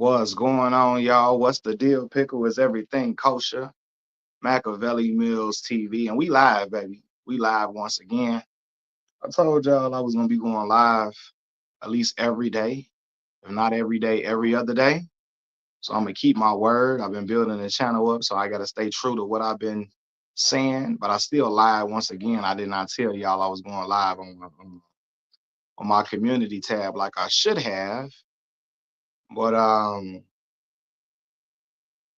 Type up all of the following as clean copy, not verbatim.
What's going on, y'all? What's the deal? Pickle is everything kosher. Machiavelli Mills TV, and we live, baby. We live once again. I told y'all I was gonna be going live at least every day, if not every day, every other day. So I'm gonna keep my word. I've been building the channel up, so I gotta stay true to what I've been saying. But I still live once again. I did not tell y'all I was going live on my community tab like I should have. But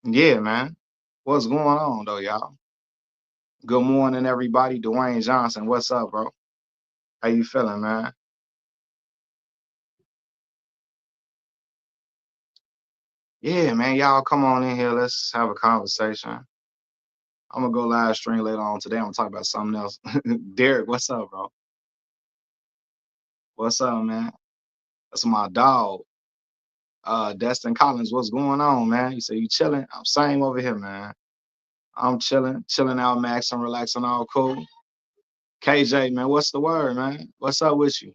yeah, man. What's going on though, y'all? Good morning, everybody. Dwayne Johnson, what's up, bro? How you feeling, man? Yeah, man. Y'all come on in here. Let's have a conversation. I'm gonna go live stream later on today. I'm gonna talk about something else. Derek, what's up, bro? What's up, man? That's my dog. Destin Collins, what's going on, man? You say you chilling? I'm same over here, man. I'm chilling out, maxing, relaxing, all cool. KJ, man, what's the word, man? What's up with you?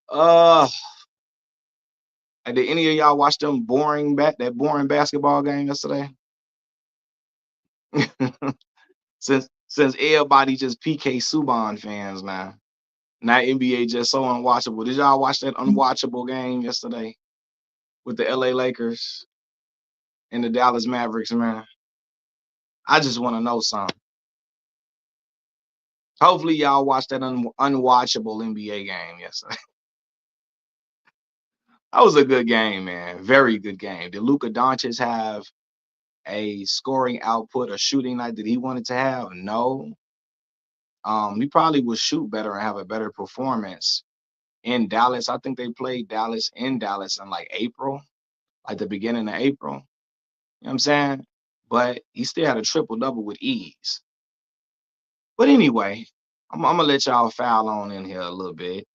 Uh, did any of y'all watch that boring basketball game yesterday? since everybody just PK Subban fans now. Now NBA just so unwatchable. Did y'all watch that unwatchable game yesterday with the LA Lakers and the Dallas Mavericks, man? I just want to know something. Hopefully y'all watched that unwatchable NBA game yesterday. That was a good game, man. Very good game. Did Luka Doncic have a scoring output or shooting night that he wanted to have? No. He probably would shoot better and have a better performance in Dallas. I think they played Dallas in Dallas in like April, like the beginning of April. You know what I'm saying? But he still had a triple double with ease. But anyway, I'm gonna let y'all foul on in here a little bit.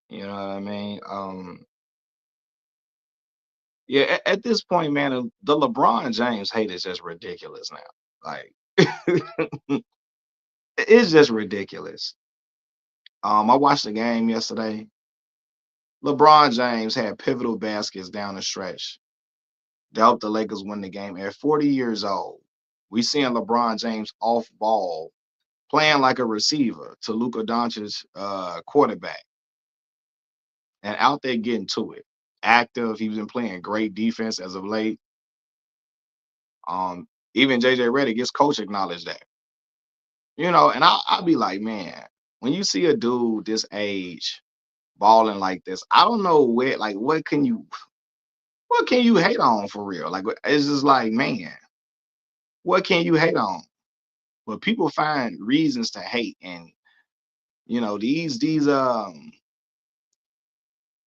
You know what I mean? Yeah, at this point, man, the LeBron James hate is just ridiculous now. Like, it's just ridiculous. I watched the game yesterday. LeBron James had pivotal baskets down the stretch to help the Lakers win the game at 40 years old. We seeing LeBron James off ball playing like a receiver to Luka Doncic's quarterback and out there getting to it. Active. He's been playing great defense as of late. Even JJ Redick, his coach acknowledged that. And I'll be like, man, when you see a dude this age balling like this, I don't know what can you hate on for real? Like it's just like, man, what can you hate on? But people find reasons to hate, and these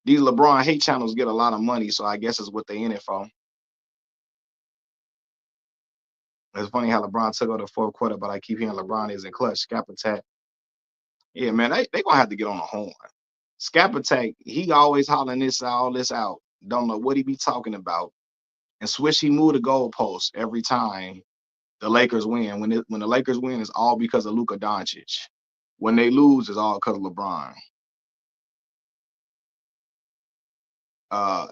LeBron hate channels get a lot of money, so I guess it's what they in it for. It's funny how LeBron took over the fourth quarter, but I keep hearing LeBron isn't clutch. Scap attack. Yeah, man, they gonna have to get on the horn. Scap attack, he always hollering all this out. Don't know what he be talking about. And switch he move the goalpost every time the Lakers win. When the Lakers win, it's all because of Luka Doncic. When they lose, it's all because of LeBron.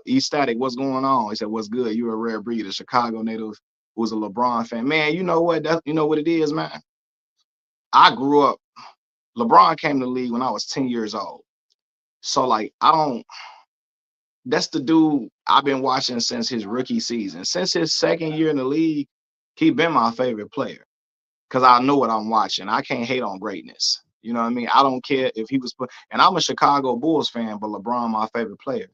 East Static, what's going on? He said, what's good? You're a rare breed, a Chicago native who's a LeBron fan. Man, you know what? You know what it is, man? I grew up, LeBron came to the league when I was 10 years old. So, like, that's the dude I've been watching since his rookie season. Since his second year in the league, he been my favorite player because I know what I'm watching. I can't hate on greatness. You know what I mean? I don't care if he was and I'm a Chicago Bulls fan, but LeBron my favorite player.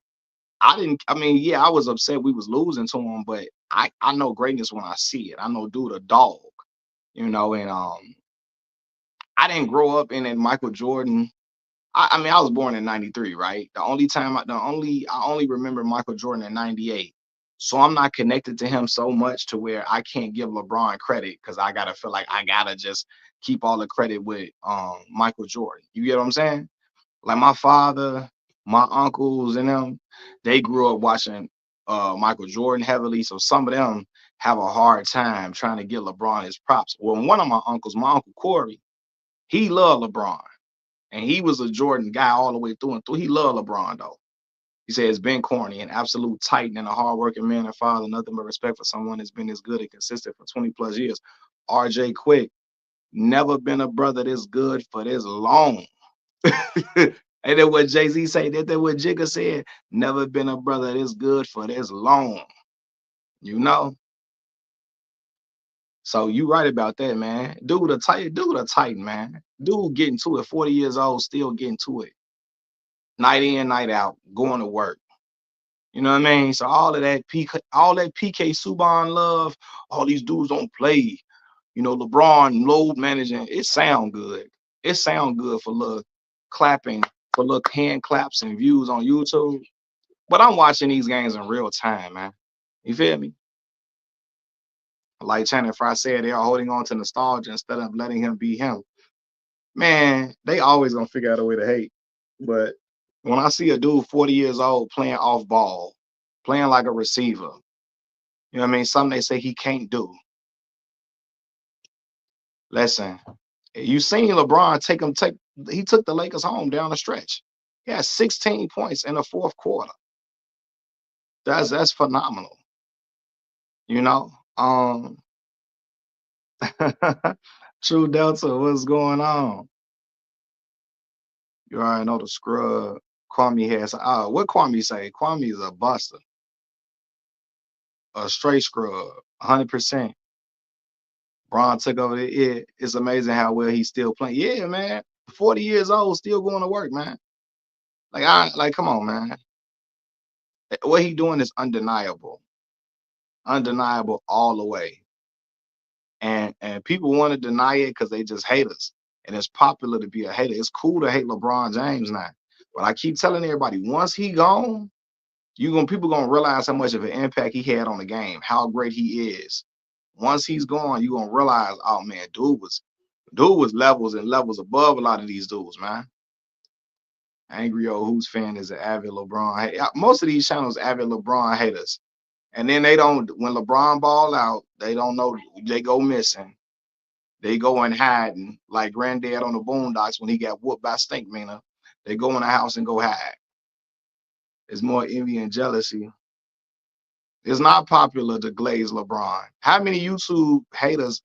Yeah, I was upset we was losing to him, but I know greatness when I see it. I know dude a dog, and I didn't grow up in it. Michael Jordan. I mean, I was born in '93, right? I only remember Michael Jordan in '98. So I'm not connected to him so much to where I can't give LeBron credit because I gotta feel like I gotta just keep all the credit with Michael Jordan. You get what I'm saying? Like my father, my uncles and them, they grew up watching Michael Jordan heavily. So some of them have a hard time trying to get LeBron his props. Well, one of my uncles, my uncle Corey, he loved LeBron. And he was a Jordan guy all the way through and through. He loved LeBron though. He said it's been Corny, an absolute titan and a hardworking man and father, nothing but respect for someone that's been this good and consistent for 20 plus years. RJ Quick, never been a brother this good for this long. Ain't that what Jay-Z say? That what Jigga said? Never been a brother this good for this long. You know? So you right about that, man. Dude a titan, man. Dude getting to it, 40 years old, still getting to it. Night in, night out, going to work. You know what I mean? So all that PK Subban love, all these dudes don't play. You know, LeBron load managing, it sound good. It sound good for little clapping, for little hand claps and views on YouTube. But I'm watching these games in real time, man. You feel me? Like Channing Frye said, they are holding on to nostalgia instead of letting him be him. Man, they always gonna figure out a way to hate. But when I see a dude 40 years old playing off ball, playing like a receiver, you know what I mean? Something they say he can't do. Listen, you seen LeBron he took the Lakers home down the stretch. He had 16 points in the fourth quarter. That's phenomenal. You know? True Delta, what's going on? You already know the scrub Kwame has. What Kwame say? Kwame is a buster, a straight scrub, 100%. Bron took over it's amazing how well he's still playing. Yeah, man. 40 years old, still going to work, man. Come on, man. What he doing is undeniable. Undeniable all the way. And people want to deny it because they just hate us. And it's popular to be a hater. It's cool to hate LeBron James now. But I keep telling everybody, once he gone, people gonna realize how much of an impact he had on the game, how great he is. Once he's gone, you're gonna realize, oh man, dude was levels and levels above a lot of these dudes, man. Angry old Who's fan is an avid LeBron. Most of these channels avid LeBron haters. And then they don't, when LeBron ball out, they don't know, they go missing. They go in hiding, like Granddad on the Boondocks when he got whooped by Stinkmeaner. They go in the house and go hide. It's more envy and jealousy. It's not popular to glaze LeBron. How many YouTube haters?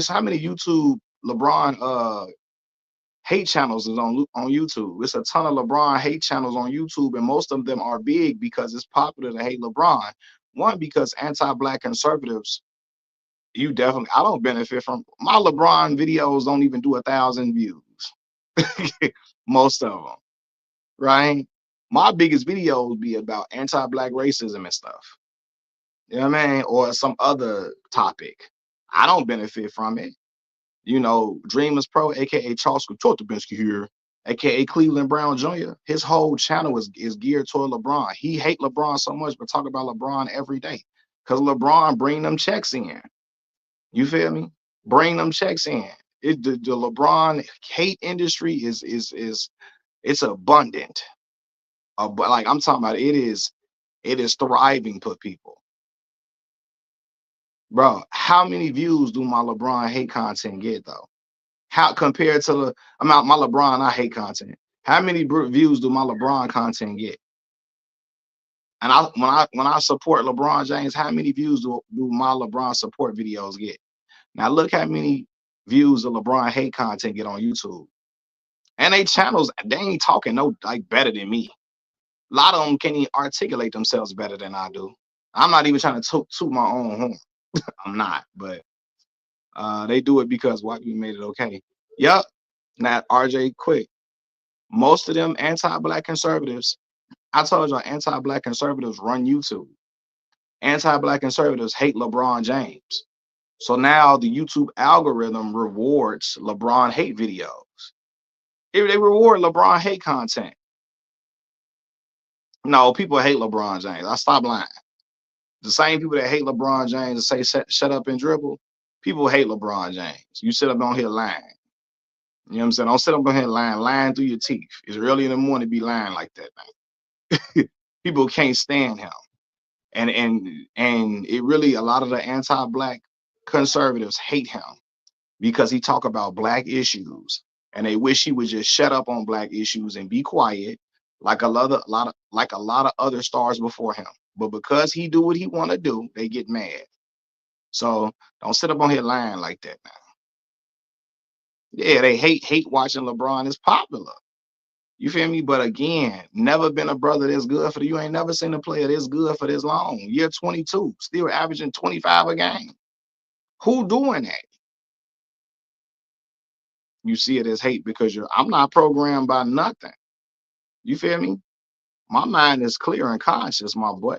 How many YouTube LeBron hate channels is on YouTube? It's a ton of LeBron hate channels on YouTube, and most of them are big because it's popular to hate LeBron. One, because anti-black conservatives, I don't benefit from my LeBron videos. Don't even do 1,000 views. Most of them, right? My biggest videos be about anti-black racism and stuff. You know what I mean? Or some other topic. I don't benefit from it. You know, Dreamers Pro, aka Charles Kutotabinsky here, aka Cleveland Brown Jr. His whole channel is geared toward LeBron. He hate LeBron so much, but talk about LeBron every day. Because LeBron bring them checks in. You feel me? Bring them checks in. The LeBron hate industry is it's abundant. But like I'm talking about, it is thriving for people. Bro, how many views do my LeBron hate content get though? How compared to my LeBron I hate content? How many views do my LeBron content get? And when I support LeBron James, how many views do my LeBron support videos get? Now look how many views the LeBron hate content get on YouTube. And they channels, they ain't talking no like better than me. A lot of them can't even articulate themselves better than I do. I'm not even trying to toot my own horn. I'm not, but they do it because white people made it okay. Yep. Now RJ Quick. Most of them anti-black conservatives, I told y'all, anti-black conservatives run YouTube. Anti-black conservatives hate LeBron James. So now the YouTube algorithm rewards LeBron hate videos. They reward LeBron hate content. No, people hate LeBron James. I stop lying. The same people that hate LeBron James and say shut up and dribble, people hate LeBron James. You sit up on here lying. You know what I'm saying? Don't sit up on here lying through your teeth. It's early in the morning to be lying like that, man. People can't stand him. And it really, a lot of the anti-black conservatives hate him because he talk about black issues, and they wish he would just shut up on black issues and be quiet like like a lot of other stars before him. But because he do what he want to do, they get mad. So don't sit up on here lying like that now. Yeah, they hate watching LeBron. It's popular. You feel me? But again, never been a brother that's good for you. Ain't never seen a player that's good for this long. Year 22, still averaging 25 a game. Who doing that? You see it as hate because I'm not programmed by nothing. You feel me? My mind is clear and conscious, my boy.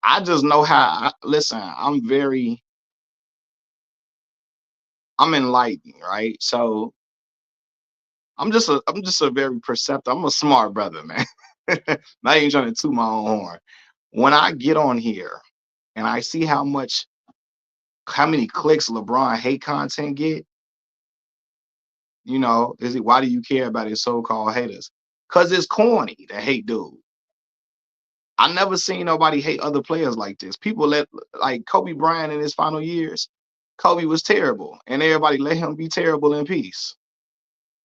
I just know listen, I'm enlightened, right? So I'm just a very perceptive. I'm a smart brother, man. Not even trying to toot my own horn. When I get on here and I see how many clicks LeBron hate content get, why do you care about his so-called haters? Cause it's corny to hate dude. I never seen nobody hate other players like this. People like Kobe Bryant in his final years. Kobe was terrible, and everybody let him be terrible in peace.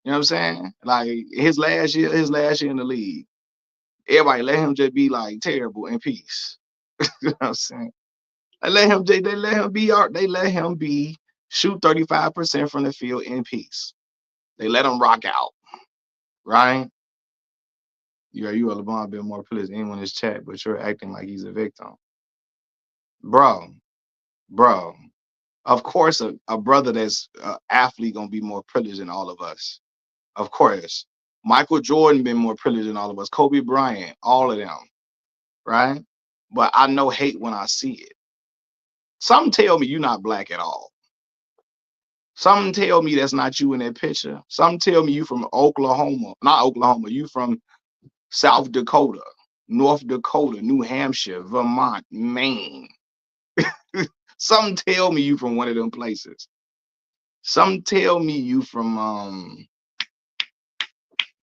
You know what I'm saying? Like his last year in the league, everybody let him just be like terrible in peace. You know what I'm saying? They let him be shoot 35% from the field in peace. They let him rock out, right? You are LeBron been more pleased than anyone in this chat, but you're acting like he's a victim. Bro, bro. Of course a brother that's athlete gonna be more privileged than all of us. Of course. Michael Jordan been more privileged than all of us. Kobe Bryant, all of them, right? But I know hate when I see it. Some tell me you're not black at all. Some tell me that's not you in that picture. Some tell me you from Oklahoma, not Oklahoma, you from South Dakota, North Dakota, New Hampshire, Vermont, Maine. Some tell me you from one of them places. Some tell me you from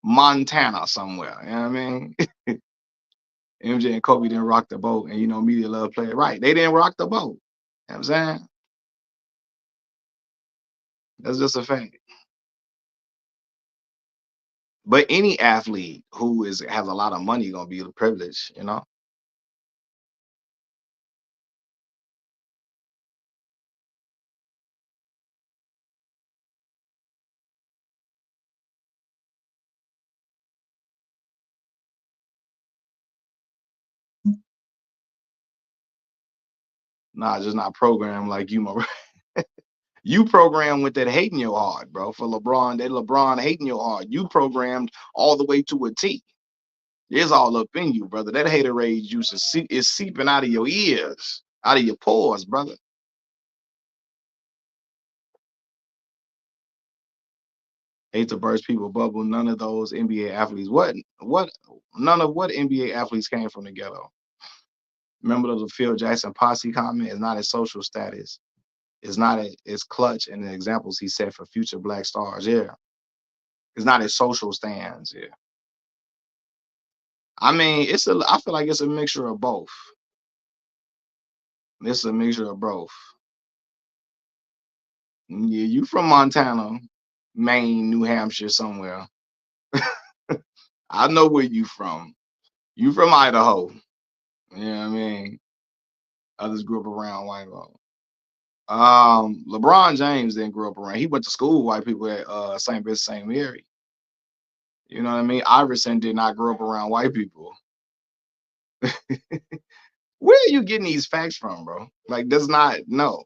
Montana somewhere. You know what I mean? MJ and Kobe didn't rock the boat, and media love play it right. They didn't rock the boat. You know what I'm saying? That's just a fact. But any athlete who has a lot of money gonna be privileged. Nah, just not programmed like you, my you programmed with that hate in your heart, bro. For LeBron, that LeBron hate in your heart. You programmed all the way to a T. It's all up in you, brother. That hater rage juice is seeping out of your ears, out of your pores, brother. Hate to burst people bubble. None of those NBA athletes. None of what NBA athletes came from the ghetto. Remember the Phil Jackson posse comment? Is not his social status. It's not his clutch and the examples he set for future black stars. Yeah. It's not his social stands. Yeah. I mean, I feel like it's a mixture of both. It's a mixture of both. Yeah, you from Montana, Maine, New Hampshire, somewhere. I know where you from. You from Idaho. You know what I mean? Others grew up around white folks. LeBron James didn't grow up around. He went to school with white people at St. Vincent St. Mary. You know what I mean? Iverson did not grow up around white people. Where are you getting these facts from, bro? Like, does not no.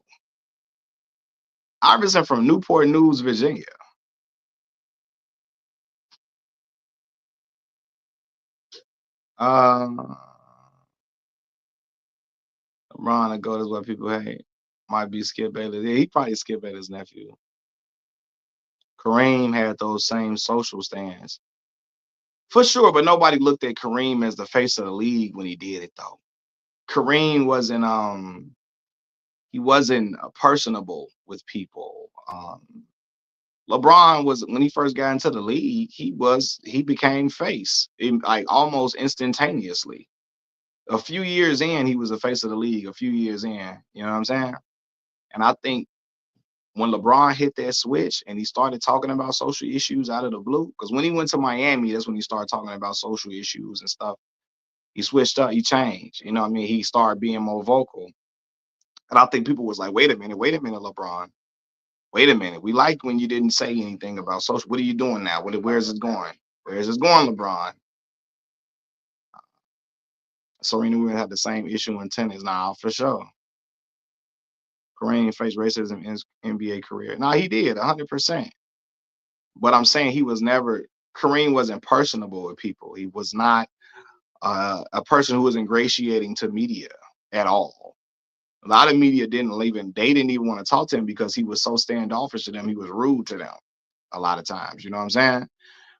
Iverson from Newport News, Virginia. Uh, LeBron and GOAT is what people hate. Might be Skip Bayless. Yeah, he probably Skip Bayless' nephew. Kareem had those same social stands. For sure, but nobody looked at Kareem as the face of the league when he did it though. Kareem wasn't personable with people. LeBron was when he first got into the league, he became face like almost instantaneously. A few years in, he was the face of the league. A few years in, you know what I'm saying? And I think when LeBron hit that switch and he started talking about social issues out of the blue, because when he went to Miami, that's when he started talking about social issues and stuff. He switched up, he changed. You know what I mean? He started being more vocal. And I think people was like, wait a minute, LeBron. Wait a minute. We liked when you didn't say anything about social. What are you doing now? Where's it going? Where's this going, LeBron? Serena Williams had the same issue in tennis now, for sure. Kareem faced racism in his NBA career. No, he did 100%. But I'm saying he was never, Kareem wasn't personable with people. He was not a person who was ingratiating to media at all. A lot of media they didn't even want to talk to him because he was so standoffish to them. He was rude to them a lot of times. You know what I'm saying?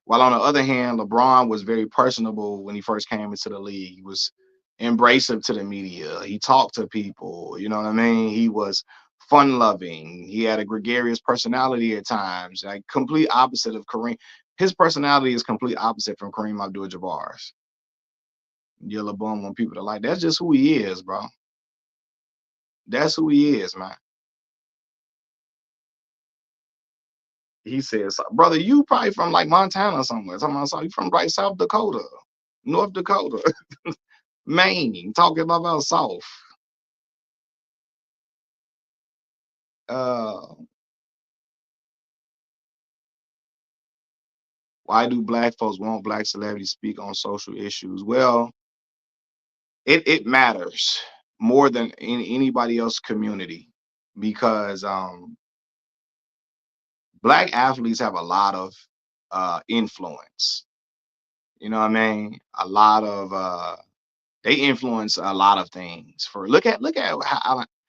While on the other hand, LeBron was very personable when he first came into the league. He was embracive to the media. He talked to people. You know what I mean? He was fun loving. He had a gregarious personality at times, like complete opposite of Kareem. His personality is complete opposite from Kareem Abdul-Jabbar's. Yellow bum on people to like. That's just who he is, bro. That's who he is, man. He says, brother, you probably from like Montana or somewhere. You from right South Dakota, North Dakota, Maine, talking about South. Uh, why do black folks want black celebrities to speak on social issues? Well, it matters more than in anybody else's community because black athletes have a lot of influence. You know what I mean? A lot of they influence a lot of things. For look at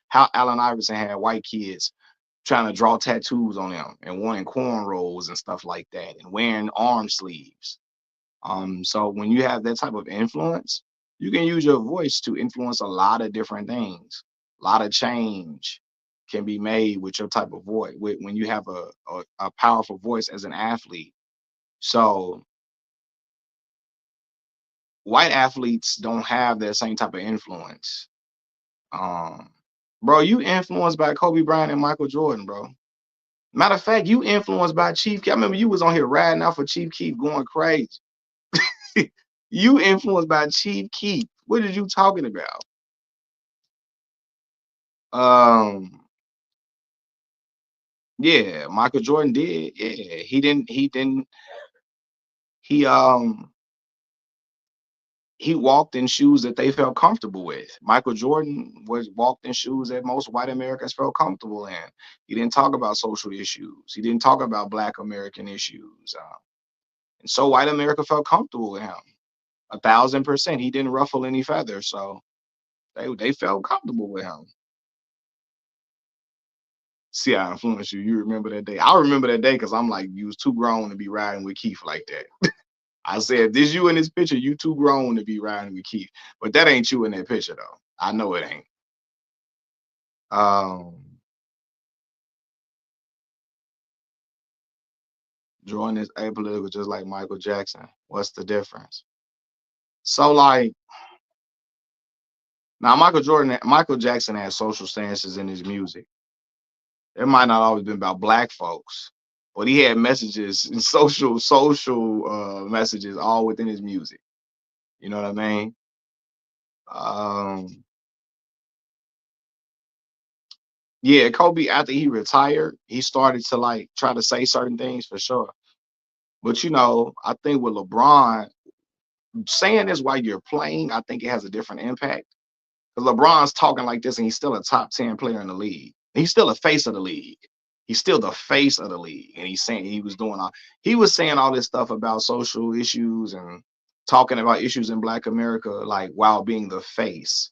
how Allen Iverson had white kids trying to draw tattoos on them and wanting cornrows and stuff like that and wearing arm sleeves. So when you have that type of influence, you can use your voice to influence a lot of different things. A lot of change can be made with your type of voice when you have a powerful voice as an athlete. So white athletes don't have that same type of influence. Um, bro, you influenced by Kobe Bryant and Michael Jordan, bro. Matter of fact, you influenced by Chief Keef. I remember you was on here riding out for Chief Keef going crazy. You influenced by Chief Keef. What are you talking about? Um, yeah, Michael Jordan did. Yeah, he he walked in shoes that they felt comfortable with. Michael Jordan was walked in shoes that most white Americans felt comfortable in. He didn't talk about social issues. He didn't talk about Black American issues. And so white America felt comfortable with him. 1,000%. He didn't ruffle any feathers. So they felt comfortable with him. See, I influenced you. You remember that day. I remember that day because I'm like, you was too grown to be riding with Keith like that. I said, this you in this picture, you too grown to be riding with Keith. But that ain't you in that picture though. I know it ain't. Um, Jordan is apolitical just like Michael Jackson. What's the difference? So like now Michael Jackson has social stances in his music. It might not always been about black folks, but he had messages and social messages all within his music. You know what I mean? Um, yeah, Kobe after he retired, he started to like try to say certain things for sure. But you know, I think with LeBron saying this while you're playing, I think it has a different impact. Because LeBron's talking like this and he's still a top 10 player in the league. He's still a face of the league. He's still the face of the league. And he's saying he was saying all this stuff about social issues and talking about issues in Black America, like while being the face.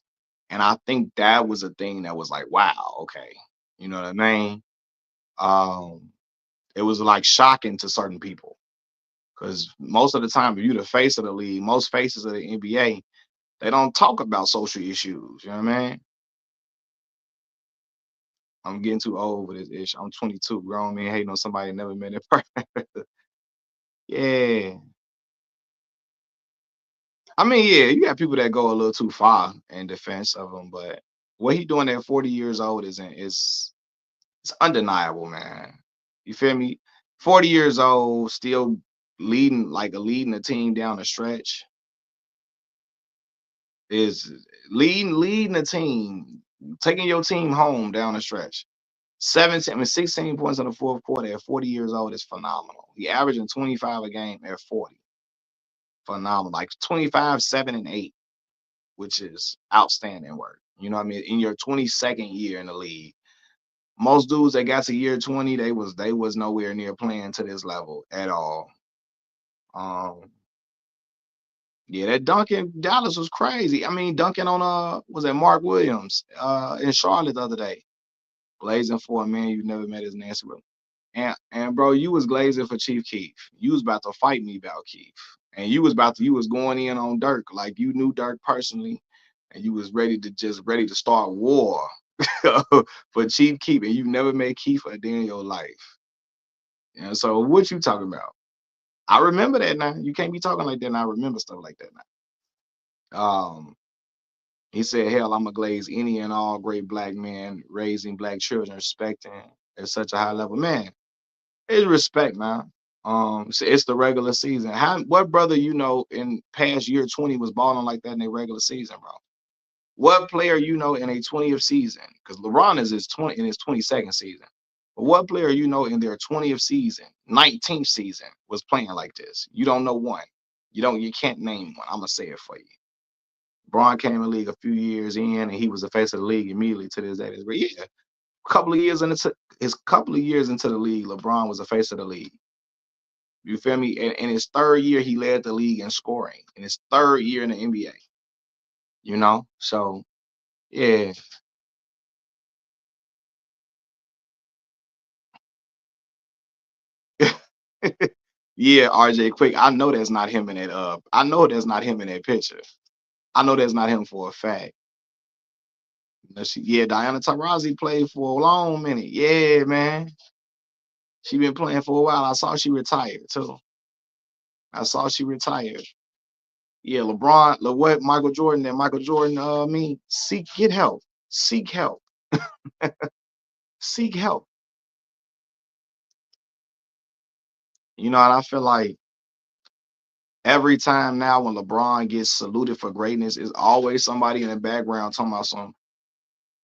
And I think that was a thing that was like, wow, okay. You know what I mean? Um, it was like shocking to certain people. Because most of the time, if you're the face of the league, most faces of the NBA, they don't talk about social issues. You know what I mean? I'm getting too old for this ish. I'm 22, grown man hating on somebody I never met in person. Yeah. I mean, yeah, you got people that go a little too far in defense of him, but what he doing at 40 years old isn't is It's undeniable, man. You feel me? 40 years old, still leading a team down the stretch is leading a team, taking your team home down the stretch. 17, I mean 16 points in the fourth quarter at 40 years old is phenomenal. He averaging 25 a game at 40. Phenomenal. Like 25, 7, and 8, which is outstanding work. You know what I mean? In your 22nd year in the league. Most dudes that got to year 20, they was nowhere near playing to this level at all. Um, yeah, that dunk in Dallas was crazy. I mean, dunking on was that Mark Williams in Charlotte the other day, blazing for a man you never met his Nancy Williams. And bro, you was glazing for Chief Keef. You was about to fight me about Keef, and you was going in on Dirk like you knew Dirk personally, and you was ready to start war for Chief Keef, and you never met Keef a day in your life. And so what you talking about? I remember that now. You can't be talking like that. And I remember stuff like that now. He said, "Hell, I'm gonna glaze any and all great black men raising black children, respecting at such a high level." Man, it's respect, man. It's the regular season. What brother you know in past year 20 was balling like that in a regular season, bro? What player you know in a 20th season? Because LeBron is his 22nd season. But what player you know in their 20th season, 19th season, was playing like this? You don't know one. You can't name one. I'm gonna say it for you. Braun came in the league a few years in, and he was the face of the league immediately to this day. But yeah, couple of years into the league, LeBron was the face of the league. You feel me? In his third year, he led the league in scoring. In his third year in the NBA, you know. So yeah, yeah. RJ Quick, I know that's not him in that. I know that's not him in that picture. I know that's not him for a fact. Yeah, Diana Taurasi played for a long minute. Yeah, man. She been playing for a while. I saw she retired too. I saw she retired. Yeah, what Michael Jordan and Michael Jordan get help. Seek help. Seek help. You know, and I feel like every time now when LeBron gets saluted for greatness, is always somebody in the background talking about some,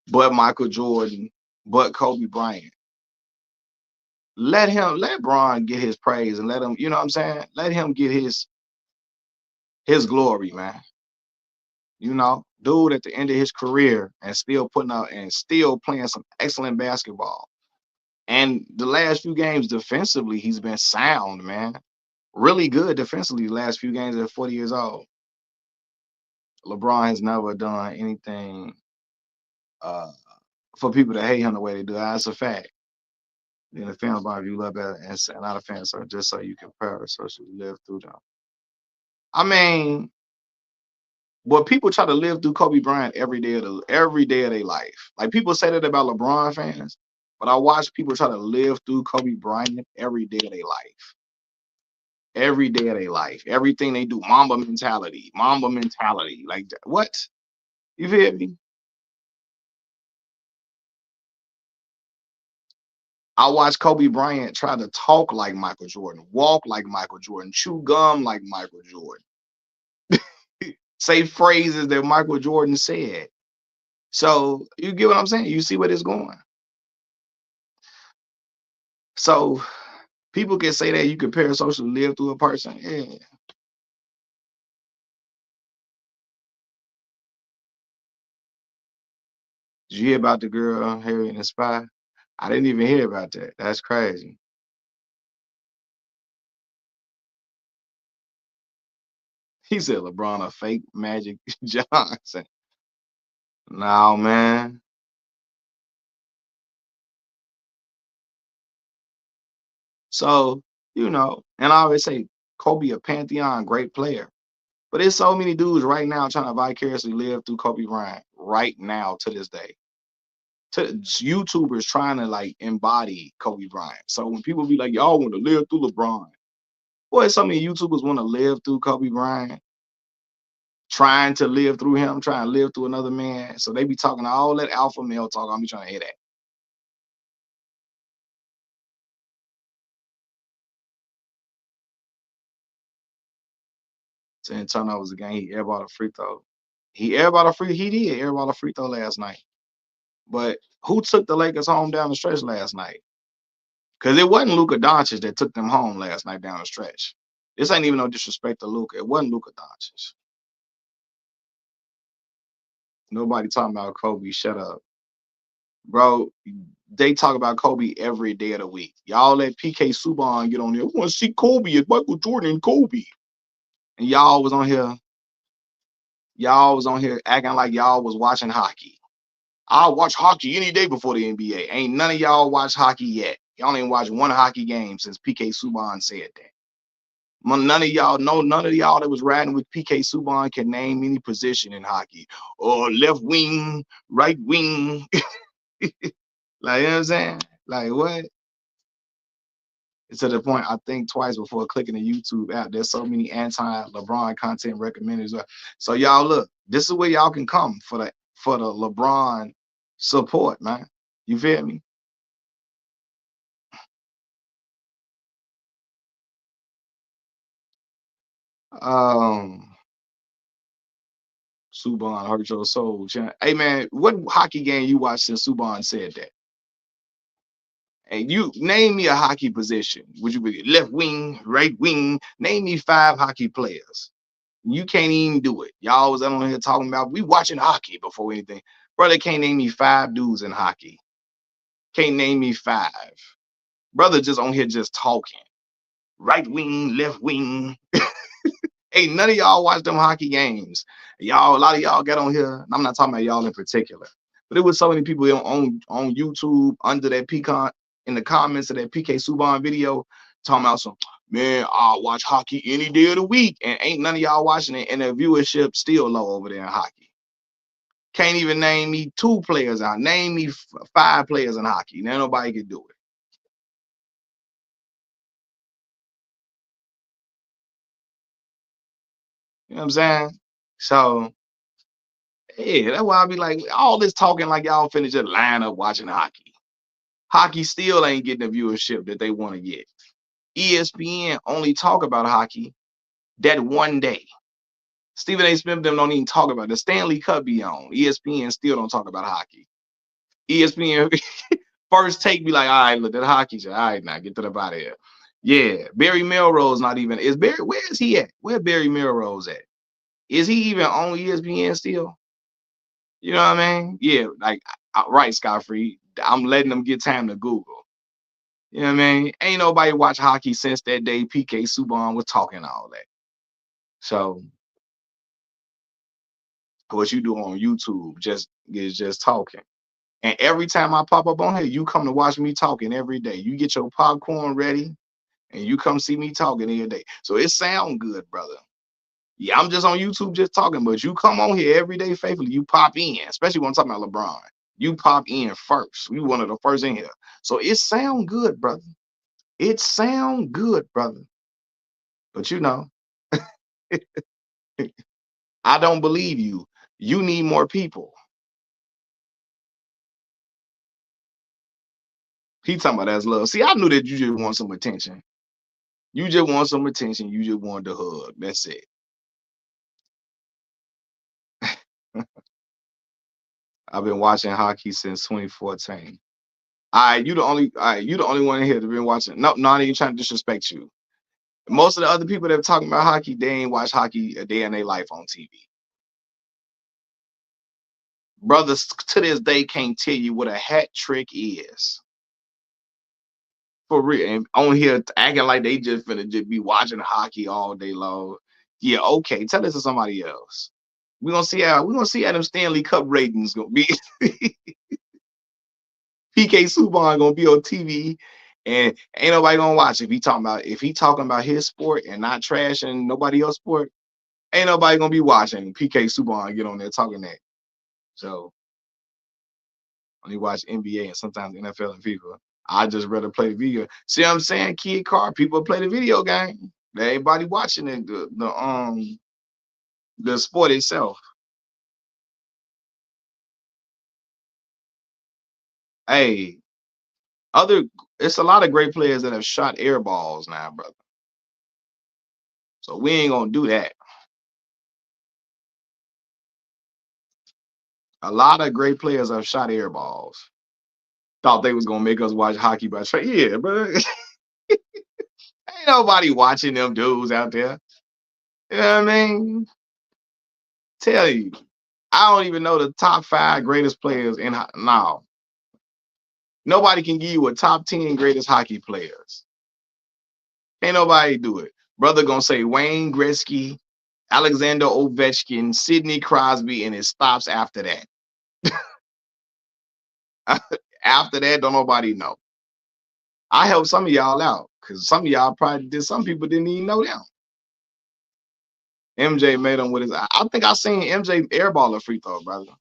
but Michael Jordan, but Kobe Bryant. Let Bron get his praise and let him, you know what I'm saying? Let him get his glory, man. You know, dude at the end of his career and still putting out and still playing some excellent basketball. And the last few games defensively, he's been sound, man. Really good defensively the last few games at 40 years old. LeBron has never done anything uh, for people to hate him the way they do. That's a fact. Then the fan bar you love that and not a fan, so just so you compare socially live through them. I mean, but people try to live through Kobe Bryant every day of their life. Like people say that about LeBron fans, but I watch people try to live through Kobe Bryant every day of their life. Every day of their life. Everything they do, Mamba mentality. Mamba mentality. Like what? You feel me? I watched Kobe Bryant try to talk like Michael Jordan, walk like Michael Jordan, chew gum like Michael Jordan, say phrases that Michael Jordan said. So you get what I'm saying? You see where it's going. So people can say that you compare social live through a person. Yeah. Did you hear about the girl Harry and the Spy? I didn't even hear about that. That's crazy. He said LeBron a fake Magic Johnson. No, man. So, and I always say Kobe a pantheon, great player. But there's so many dudes right now trying to vicariously live through Kobe Bryant right now to this day. To YouTubers trying to like embody Kobe Bryant. So when people be like, y'all want to live through LeBron, boy, so many YouTubers want to live through Kobe Bryant, trying to live through him, trying to live through another man. So they be talking all that alpha male talk. I'm be trying to hear that. 10 turnovers a game. He airballed a free throw. He airballed a free. He did airball a free throw last night. But who took the Lakers home down the stretch last night? Because it wasn't Luka Doncic that took them home last night down the stretch. This ain't even no disrespect to Luka. It wasn't Luka Doncic. Nobody talking about Kobe. Shut up, bro. They talk about Kobe every day of the week. Y'all let PK Subban get on there. We want to see Kobe. It's Michael Jordan and Kobe. And y'all was on here. Y'all was on here acting like y'all was watching hockey. I'll watch hockey any day before the NBA. Ain't none of y'all watch hockey yet. Y'all ain't watched one hockey game since PK Subban said that. None of y'all know, none of y'all that was riding with PK Subban can name any position in hockey. Or left wing, right wing. Like, you know what I'm saying? Like, what? It's to the point I think twice before clicking the YouTube app. There's so many anti-LeBron content recommended. So y'all look, this is where y'all can come for the LeBron support, man. You feel me? Um, Subban hurt your soul. Hey man, what hockey game you watched since Subban said that? And you name me a hockey position. Would you be left wing, right wing? Name me 5 hockey players. You can't even do it. Y'all was on here talking about we watching hockey before anything. Brother can't name me 5 dudes in hockey. Can't name me 5. Brother just on here just talking. Right wing, left wing. Hey, none of y'all watch them hockey games. Y'all, a lot of y'all get on here. I'm not talking about y'all in particular, but it was so many people on YouTube under that pecan in the comments of that PK Subban video talking about some man. I'll watch hockey any day of the week, and ain't none of y'all watching it, and the viewership still low over there in hockey. Can't even name me 2 players out. Name me 5 players in hockey. Now nobody can do it. You know what I'm saying? So yeah, that's why I be like, all this talking like y'all finna just line up watching hockey. Hockey still ain't getting the viewership that they want to get. ESPN only talk about hockey that one day. Stephen A. Smith them don't even talk about it. The Stanley Cup be on. ESPN still don't talk about hockey. ESPN first take be like, all right, look, that hockey shit. All right, now get to the body here. Yeah, Barry Melrose not even. Is Barry? Where is he at? Where Barry Melrose at? Is he even on ESPN still? You know what I mean? Yeah, like right, Scott Free. I'm letting them get time to Google. You know what I mean? Ain't nobody watch hockey since that day PK Subban was talking all that. So what you do on YouTube just is just talking. And every time I pop up on here, you come to watch me talking every day. You get your popcorn ready and you come see me talking every day. So it sound good, brother. Yeah, I'm just on YouTube just talking, but you come on here every day faithfully. You pop in, especially when I'm talking about LeBron. You pop in first. We one of the first in here. So it sound good, brother. It sound good, brother. But you know, I don't believe you. You need more people. He talking about that's love. See, I knew that you just want some attention. You just want some attention. You just want the hug. That's it. I've been watching hockey since 2014. You the only one in here that been watching. No, not even trying to disrespect you. Most of the other people that are talking about hockey, they ain't watch hockey a day in their life on TV. Brothers to this day can't tell you what a hat trick is. For real. And on here acting like they just finna just be watching hockey all day long. Yeah, okay. Tell this to somebody else. We're gonna see how them Stanley Cup ratings gonna be. PK Subban gonna be on TV and ain't nobody gonna watch if he talking about his sport and not trashing nobody else's sport, ain't nobody gonna be watching PK Subban get on there talking that. So only watch NBA and sometimes NFL and FIFA. I just rather play the video. See what I'm saying? Kid car, people play the video game. Everybody watching it, the sport itself. Hey, other it's a lot of great players that have shot air balls now, brother. So we ain't gonna do that. A lot of great players have shot air balls. Thought they was gonna make us watch hockey by trade. Yeah, but ain't nobody watching them dudes out there. You know what I mean? Tell you, I don't even know the top 5 greatest players in now. Nobody can give you a top 10 greatest hockey players. Ain't nobody do it. Brother gonna say Wayne Gretzky, Alexander Ovechkin, Sidney Crosby, and it stops after that. After that, don't nobody know. I helped some of y'all out because some of y'all probably did. Some people didn't even know them. MJ made them with his. I think I seen MJ airball a free throw, brother.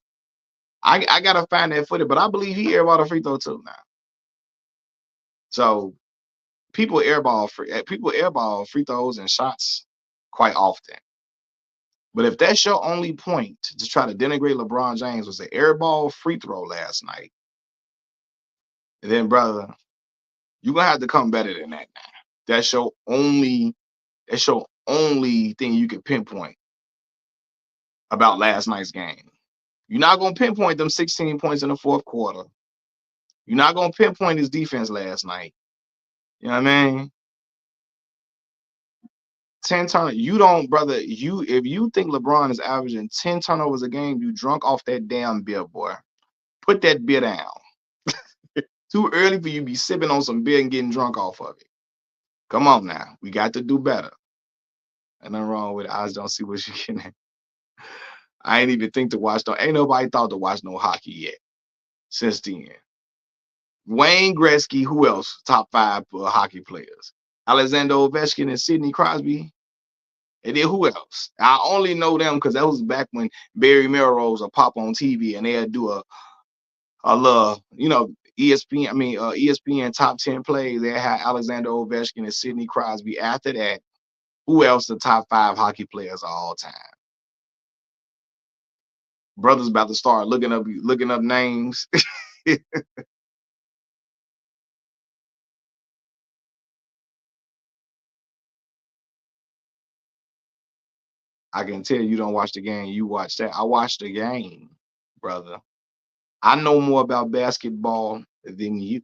I gotta find that footage, but I believe he airballed a free throw too now. So people airball free throws and shots quite often. But if that's your only point to try to denigrate LeBron James was an airball free throw last night, then brother, you're gonna have to come better than that now. That's your only thing you can pinpoint about last night's game. You're not gonna pinpoint them 16 points in the fourth quarter. You're not gonna pinpoint his defense last night. You know what I mean? 10 turnovers. You don't, brother. If you think LeBron is averaging 10 turnovers a game, you drunk off that damn beer, boy. Put that beer down. Too early for you to be sipping on some beer and getting drunk off of it. Come on now. We got to do better. And nothing wrong with it. I just don't see what you're getting at. I ain't even think to watch. Ain't nobody thought to watch no hockey yet since then. Wayne Gretzky, who else? Top 5 hockey players. Alexander Ovechkin and Sidney Crosby. And then who else? I only know them because that was back when Barry Melrose would pop on TV and they'd do a little, ESPN top 10 plays. They had Alexander Ovechkin and Sidney Crosby. After that, who else the top 5 hockey players of all time? Brother's about to start looking up names. I can tell you don't watch the game. You watch that. I watched the game, brother. I know more about basketball than you.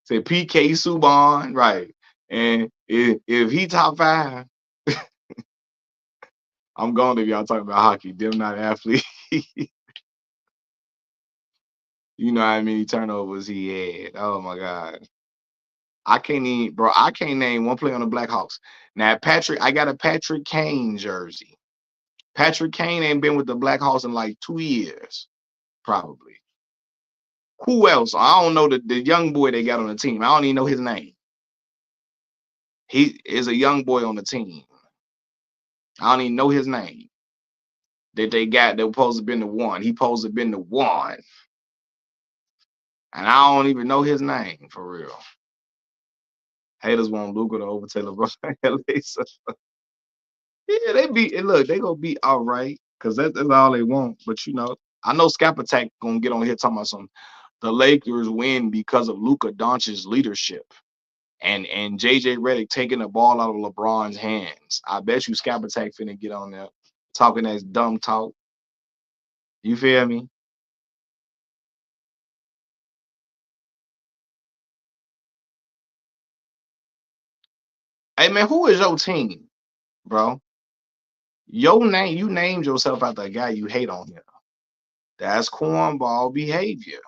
Say PK Subban, right? And if he top 5, I'm gone if y'all talking about hockey. Them not athletes. You know how many turnovers he had. Oh my God. I can't name one player on the Blackhawks. Now, I got a Patrick Kane jersey. Patrick Kane ain't been with the Blackhawks in like 2 years, probably. Who else? I don't know the young boy they got on the team. I don't even know his name. He is a young boy on the team. I don't even know his name. That they got that was supposed to have been the one. He supposed to have been the one. And I don't even know his name for real. Haters want Luka to overtake LeBron. Yeah, they gonna be all right because that's all they want. But I know Scap Attack gonna get on here talking about the Lakers win because of Luka Doncic's leadership and JJ Redick taking the ball out of LeBron's hands. I bet you Scap Attack finna get on there talking that dumb talk. You feel me? Hey man, who is your team, bro? Your name, you named yourself after a guy you hate on here. That's cornball behavior.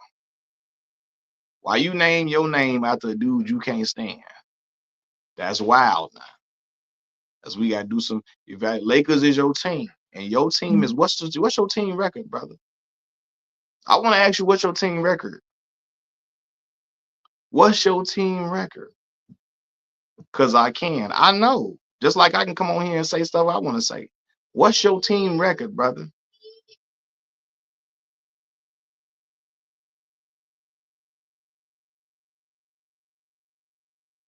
Why you name your name after a dude you can't stand? That's wild now. As we gotta do some. If Lakers is your team, and your team is what's your team record, brother? I want to ask you what's your team record. What's your team record? Cause I know. Just like I can come on here and say stuff I want to say. What's your team record, brother?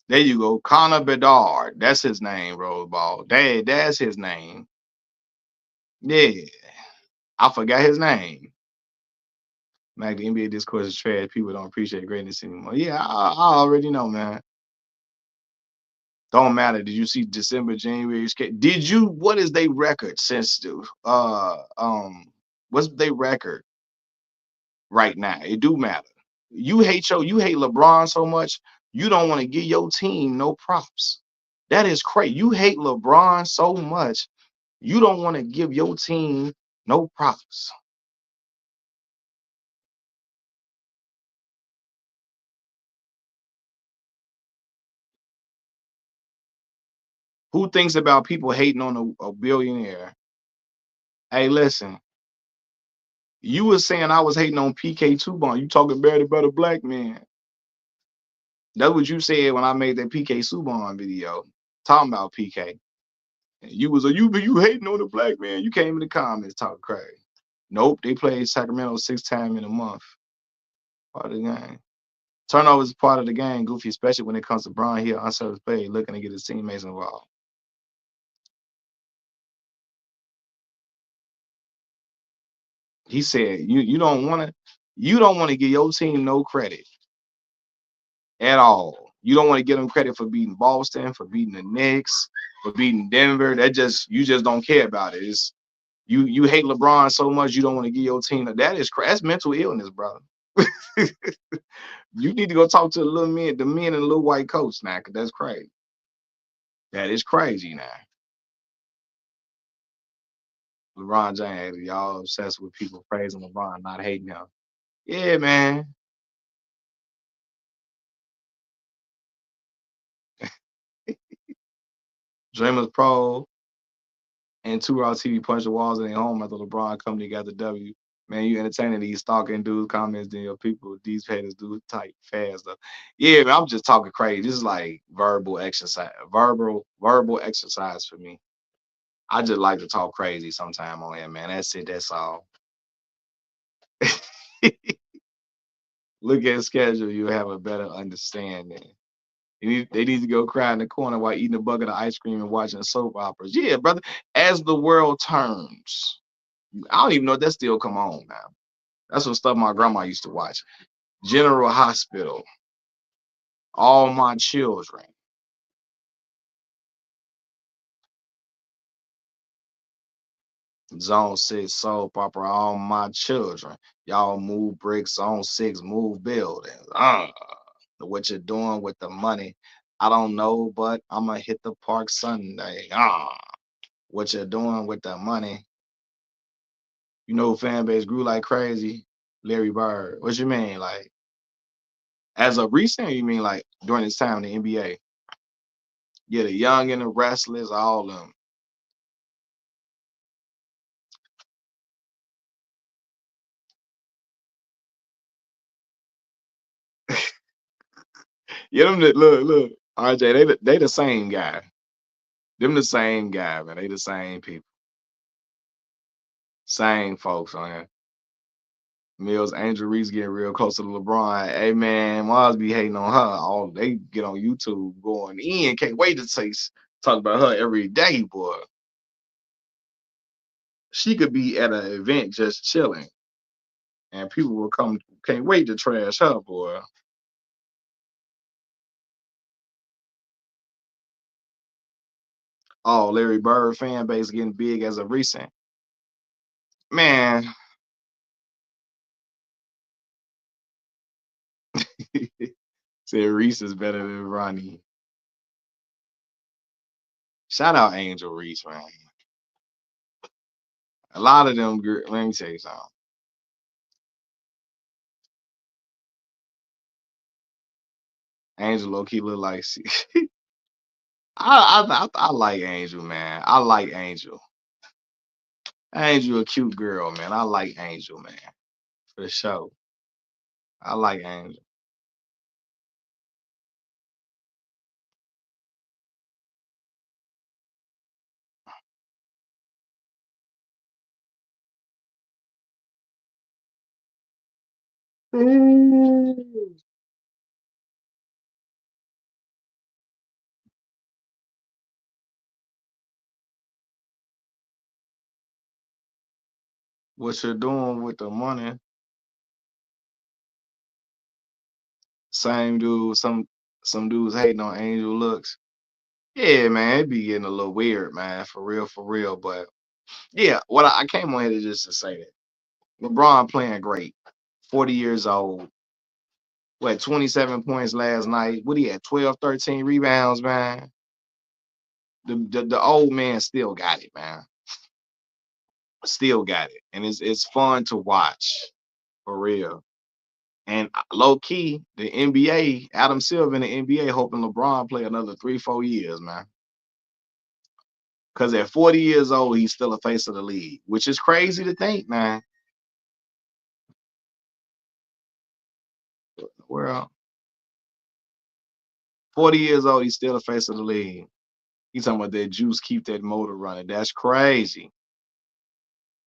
There you go. Connor Bedard. That's his name, Rollerball. That's his name. Yeah. I forgot his name. Mac, the NBA discourse is trash. People don't appreciate greatness anymore. Yeah, I already know, man. Don't matter. Did you see December, January? Did you? What is their record since What's their record right now? It do matter. You hate LeBron so much, you don't want to give your team no props. That is crazy. You hate LeBron so much, you don't want to give your team no props. Who thinks about people hating on a billionaire? Hey, listen, you was saying I was hating on PK Subban. You talking bad about a black man. That's what you said when I made that PK Subban video talking about PK. And you was you hating on the black man. You came in the comments talking crazy. Nope, they played Sacramento 6 times in a month. Part of the game. Turnovers is part of the game, Goofy, especially when it comes to Brian Hill unselfish play, looking to get his teammates involved. He said, you don't want to give your team no credit at all. You don't want to give them credit for beating Boston, for beating the Knicks, for beating Denver. You just don't care about it. It's you hate LeBron so much you don't want to give your team that's mental illness, brother. You need to go talk to the men and the little white coach now, cause that's crazy. That is crazy now. LeBron James, y'all obsessed with people praising LeBron, not hating him. Yeah, man. Dreamers Pro and Two Raw TV punch the walls in their home after LeBron come together. W. Man, you entertaining these stalking dudes comments, then your people, these haters do type fast stuff. Yeah, man, I'm just talking crazy. This is like verbal exercise for me. I just like to talk crazy sometime on here, man. That's it. That's all. Look at the schedule, you'll have a better understanding. They need to go cry in the corner while eating a bucket of ice cream and watching soap operas. Yeah, brother. As the world turns, I don't even know if that still come on now. That's what stuff my grandma used to watch. General Hospital, All My Children, Zone 6 soap opera, All My Children. Y'all move bricks, Zone 6 move buildings. What you're doing with the money, I don't know, but I'ma hit the park Sunday. What you're doing with the money. You know, fan base grew like crazy. Larry Bird. What you mean? Like, as of recent, you mean like during this time in the NBA? Yeah, the young and the restless, all of them. Yeah, them that look, RJ, they the same guy. Them the same guy, man. They the same people. Same folks on here. Mills Angel Reese getting real close to LeBron. Hey man, Mars be hating on her. All they get on YouTube going in. Can't wait to talk about her every day, boy. She could be at an event just chilling, and people will come. Can't wait to trash her, boy. Oh, Larry Bird fan base getting big as of recent. Man, said Reese is better than Ronnie. Shout out Angel Reese, man. A lot of them. Let me tell you something. Angel low key look like. I like Angel, man. I like Angel. Angel a cute girl, man. I like Angel, man. For sure. I like Angel. Mm. What you're doing with the money? Same dude. Some dudes hating on Angel looks. Yeah, man, it be getting a little weird, man. For real, for real. But yeah, what I came on here to just to say that. LeBron playing great. 40 years old. What, 27 points last night? What he had? 12, 13 rebounds, man. The old man still got it, man. Still got it. And it's fun to watch. For real. And low key, the NBA, Adam Silver in the NBA hoping LeBron play another 3-4 years, man. Because at 40 years old, he's still a face of the league, which is crazy to think, man. Well, 40 years old, he's still a face of the league. He's talking about that juice, keep that motor running. That's crazy.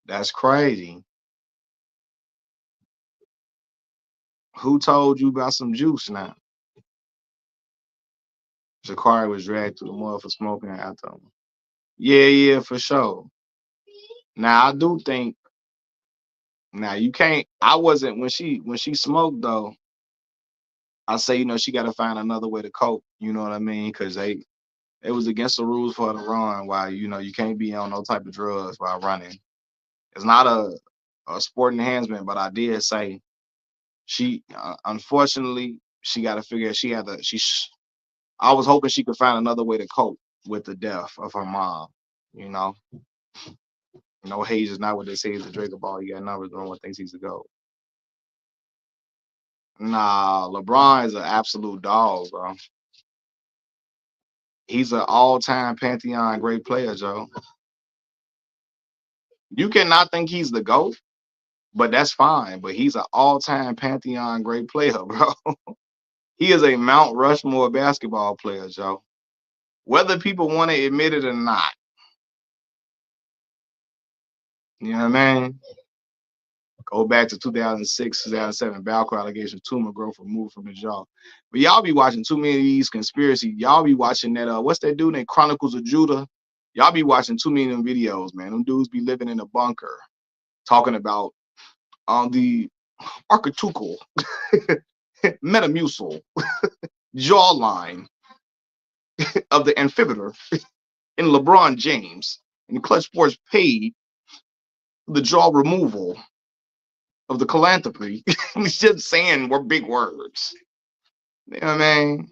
That's crazy. Who told you about some juice now? Shakari was dragged through the mud for smoking after him. Yeah, for sure. Now I do think now you can't. I wasn't when she smoked though. I say she got to find another way to cope. You know what I mean? Because it was against the rules for her to run. While you can't be on no type of drugs while running. It's not a sport enhancement, but I did say she unfortunately she got to figure she had to she. I was hoping she could find another way to cope with the death of her mom. You know, Hayes is not what they say he's a Draco ball. You got numbers doing what thinks he's a goat. Nah, LeBron is an absolute dog, bro. He's an all-time pantheon great player, Joe. You cannot think he's the GOAT, but that's fine. But he's an all-time pantheon great player, bro. He is a Mount Rushmore basketball player, Joe. Whether people want to admit it or not. You know what I mean? Go back to 2006, 2007, Balco allegation, tumor growth removed from the jaw. But y'all be watching too many of these conspiracy. Y'all be watching that, what's that dude named Chronicles of Judah? Y'all be watching too many of them videos, man. Them dudes be living in a bunker talking about the archetypal metamucil jawline of the amphibian in LeBron James. And Clutch Sports paid the jaw removal of the philanthropy. He's just saying we're big words. You know what I mean?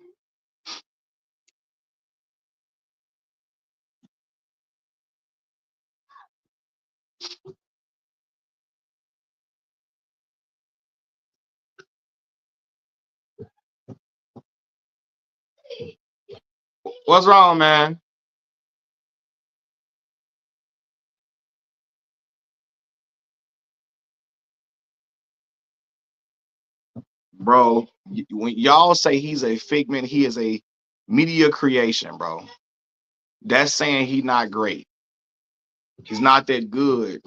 What's wrong, man? Bro, when y'all say he's a figment, he is a media creation, bro. That's saying he's not great. He's not that good.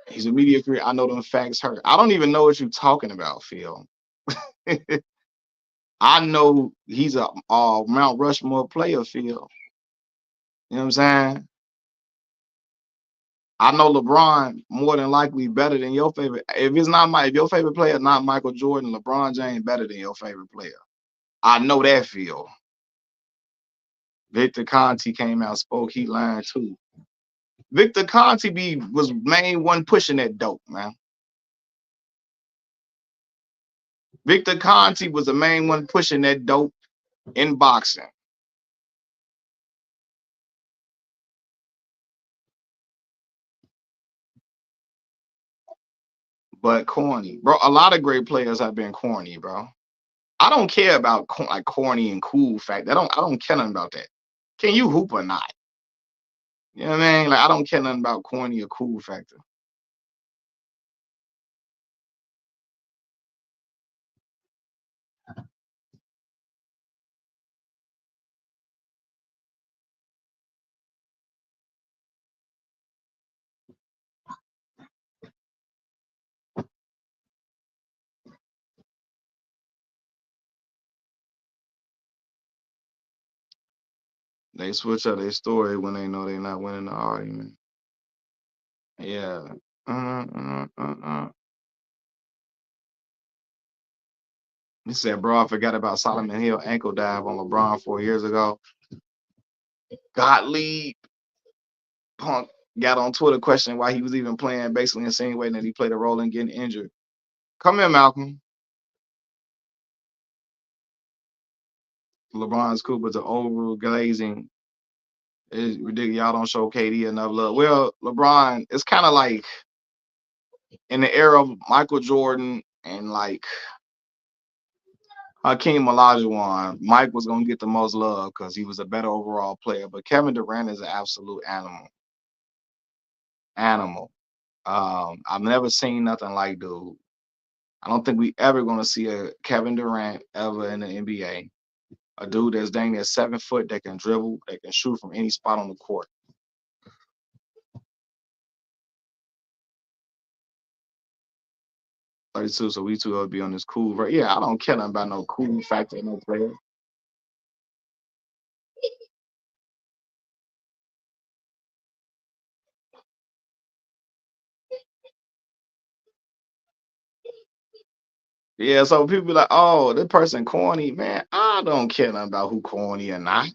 He's a media creator. I know them facts hurt. I don't even know what you're talking about, Phil. I know he's a Mount Rushmore player, Phil. You know what I'm saying? I know LeBron more than likely better than your favorite. If your favorite player not Michael Jordan, LeBron James better than your favorite player. I know that, Phil. Victor Conti came out, spoke, he lying too. Victor Conti was main one pushing that dope, man. Victor Conti was the main one pushing that dope in boxing. But corny, bro. A lot of great players have been corny, bro. I don't care about like corny and cool fact. I don't care nothing about that. Can you hoop or not? You know what I mean? Like I don't care nothing about corny or cool factor. They switch up their story when they know they're not winning the argument. Yeah. Uh, uh, uh, uh. He said, bro, I forgot about Solomon Hill ankle dive on LeBron 4 years ago. Gottlieb, punk. got on Twitter questioning why he was even playing, basically insinuating that he played a role in getting injured. Come here, Malcolm. LeBron's cool, but the over glazing is ridiculous. Y'all don't show KD enough love. Well, LeBron, it's kind of like in the era of Michael Jordan and like Hakeem Olajuwon, Mike was gonna get the most love because he was a better overall player. But Kevin Durant is an absolute animal. Animal. I've never seen nothing like dude. I don't think we ever gonna see a Kevin Durant ever in the NBA. A dude that's dang near 7 foot that can dribble, that can shoot from any spot on the court. 32, so we two will be on this cool, right? Yeah, I don't care nothing about no cool factor, no player. Yeah, so people be like, oh, this person corny, man. I don't care nothing about who corny or not.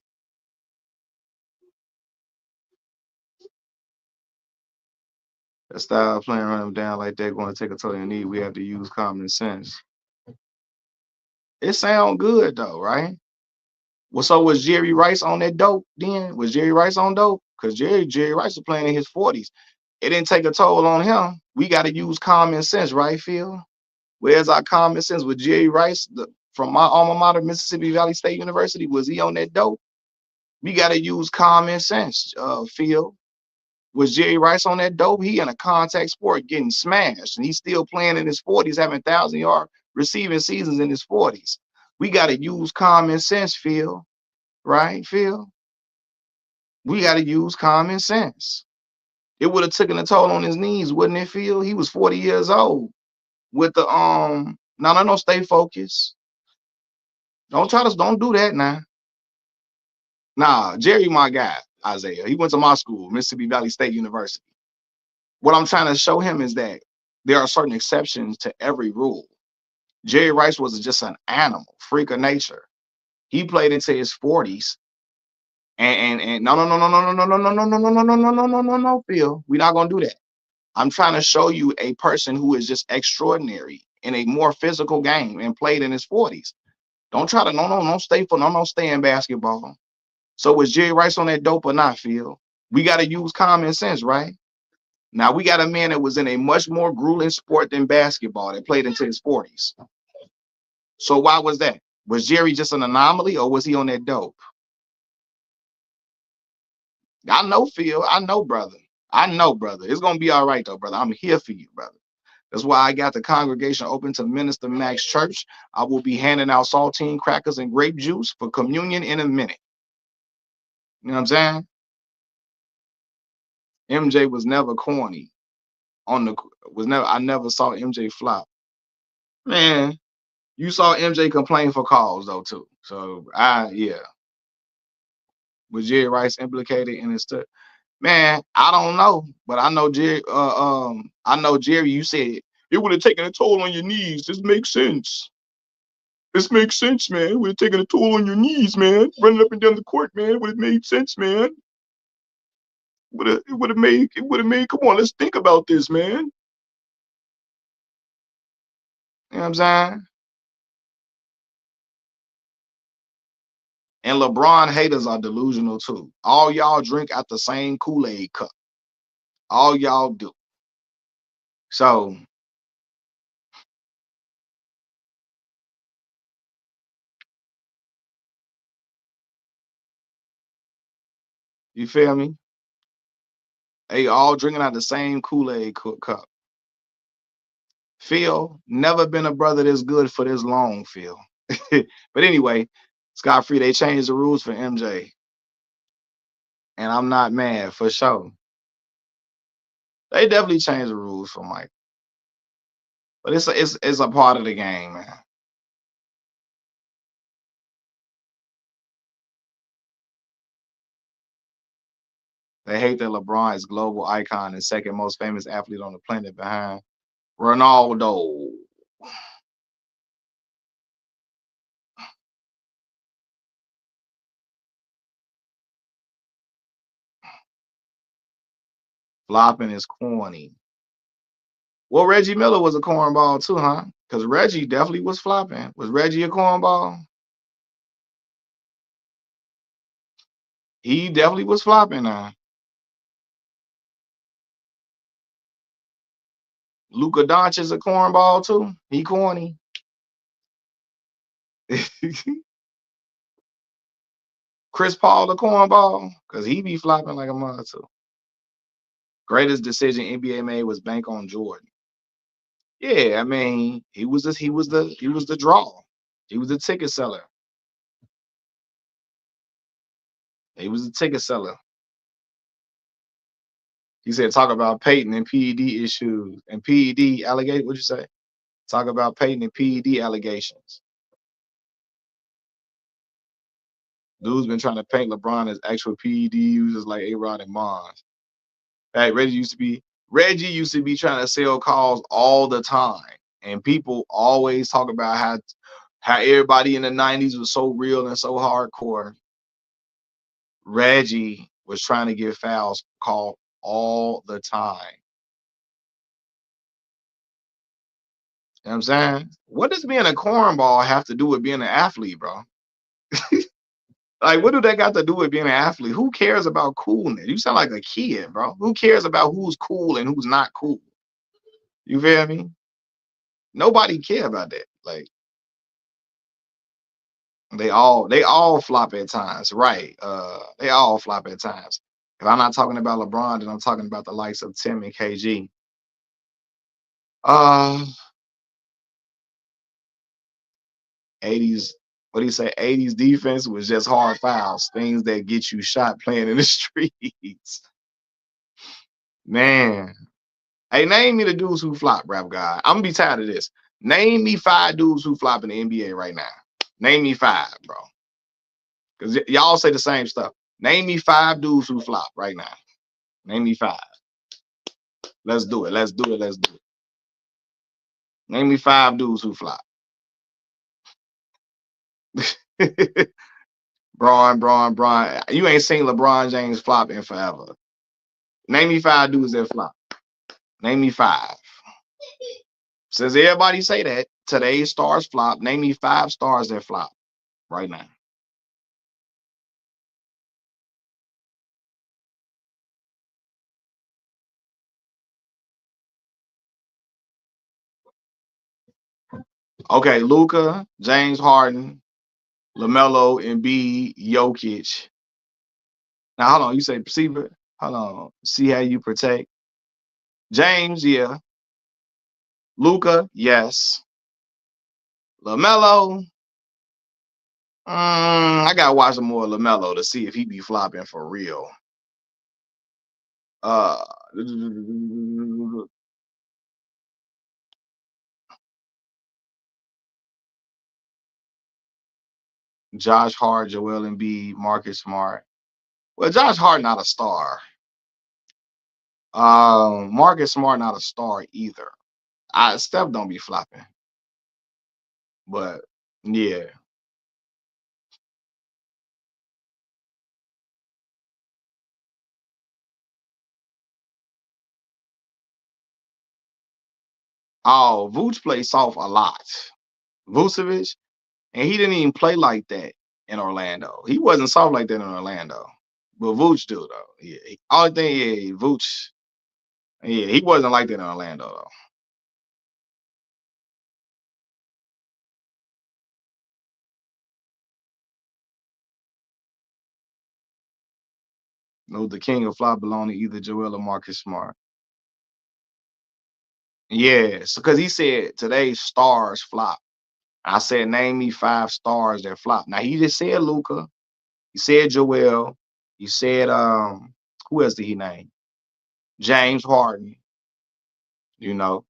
The style of playing run them down like they're going to take a toll on your knee. We have to use common sense. It sound good though, right? Well, so was Jerry Rice on that dope then? Was Jerry Rice on dope? Because Jerry Rice was playing in his 40s. It didn't take a toll on him. We got to use common sense, right, Phil? Where's our common sense with Jerry Rice from my alma mater, Mississippi Valley State University? Was he on that dope? We got to use common sense, Phil. Was Jerry Rice on that dope? He in a contact sport getting smashed, and he's still playing in his 40s, having 1,000 yard receiving seasons in his 40s. We got to use common sense, Phil. Right, Phil? We got to use common sense. It would have taken a toll on his knees, wouldn't it, Phil? He was 40 years old with the no, stay focused. Don't do that now. Nah, Jerry, my guy, Isaiah. He went to my school, Mississippi Valley State University. What I'm trying to show him is that there are certain exceptions to every rule. Jerry Rice was just an animal, freak of nature. He played into his 40s. And no, Phil. We're not gonna do that. I'm trying to show you a person who is just extraordinary in a more physical game and played in his 40s. Don't try to don't stay in basketball. So was Jerry Rice on that dope or not, Phil? We got to use common sense, right? Now we got a man that was in a much more grueling sport than basketball that played into his 40s. So why was that? Was Jerry just an anomaly or was he on that dope? I know, Phil. I know, brother. I know, brother. It's gonna be all right though, brother. I'm here for you, brother. That's why I got the congregation open to Minister Max Church. I will be handing out saltine crackers and grape juice for communion in a minute. You know what I'm saying? MJ was never corny. On the was never I never saw MJ flop. Man, you saw MJ complain for calls though too. So yeah. Was Jerry Rice implicated in his stuff? Man, I don't know, but I know Jerry. I know Jerry. You said it would have taken a toll on your knees. This makes sense. This makes sense, man. It would have taken a toll on your knees, man. Running up and down the court, man. It would have made sense, man. It would have made. Come on, let's think about this, man. You know what I'm saying? And LeBron haters are delusional too. All y'all drink out the same Kool-Aid cup. All y'all do. So you feel me? They all drinking out the same Kool-Aid cup. Phil, never been a brother this good for this long, Phil. But anyway, Scott Free, they changed the rules for MJ. And I'm not mad for sure. They definitely changed the rules for Mike. But it's a part of the game, man. They hate that LeBron is global icon and second most famous athlete on the planet behind Ronaldo. Flopping is corny. Well, Reggie Miller was a cornball too, huh? Because Reggie definitely was flopping. Was Reggie a cornball? He definitely was flopping now. Luka Doncic is a cornball too. He corny. Chris Paul a cornball because he be flopping like a mother too. Greatest decision NBA made was bank on Jordan. Yeah, I mean, he was the draw. He was the ticket seller. He was the ticket seller. He said talk about Peyton and PED issues and PED allegation. What'd you say? Talk about Peyton and PED allegations. Dude's been trying to paint LeBron as actual PED users like A-Rod and Mons. Hey, Reggie used to be trying to sell calls all the time. And people always talk about how everybody in the 90s was so real and so hardcore. Reggie was trying to get fouls called all the time. You know what I'm saying? What does being a cornball have to do with being an athlete, bro? Like, what do that got to do with being an athlete? Who cares about coolness? You sound like a kid, bro. Who cares about who's cool and who's not cool? You feel me? Nobody care about that. Like, they all flop at times, right? They all flop at times. If I'm not talking about LeBron, then I'm talking about the likes of Tim and KG. Uh 80s, what do you say? 80s defense was just hard fouls, things that get you shot playing in the streets. Man. Hey, name me the dudes who flop, rap guy. I'm gonna be tired of this. Name me 5 dudes who flop in the NBA right now. Name me 5, bro. Because y'all say the same stuff. Name me 5 dudes who flop right now. Name me 5. Let's do it. Let's do it. Let's do it. Name me 5 dudes who flop. Braun. You ain't seen LeBron James flop in forever. Name me 5 dudes that flop. Name me 5. Since everybody say that, today's stars flop. Name me 5 stars that flop right now. Okay, Luka, James Harden, LaMelo, Embiid, Jokic. Now hold on, you say see, hold on, see how you protect James, yeah. Luka, yes. LaMelo, I gotta watch some more LaMelo to see if he be flopping for real. Uh, Josh Hart, Joel Embiid, Marcus Smart. Well, Josh Hart not a star. Marcus Smart not a star either. Steph don't be flopping, but yeah. Oh, Vooch plays soft a lot. Vucevic, and he didn't even play like that in Orlando. He wasn't soft like that in Orlando. But Vooch do though. Yeah. Only thing, yeah, Vooch. Yeah, he wasn't like that in Orlando though. No, the king of flop belong to either Joel or Marcus Smart. Yeah, so because he said today's stars flop. I said name me 5 stars that flop. Now he just said Luca. He said Joel. He said who else did he name? James Harden. You know,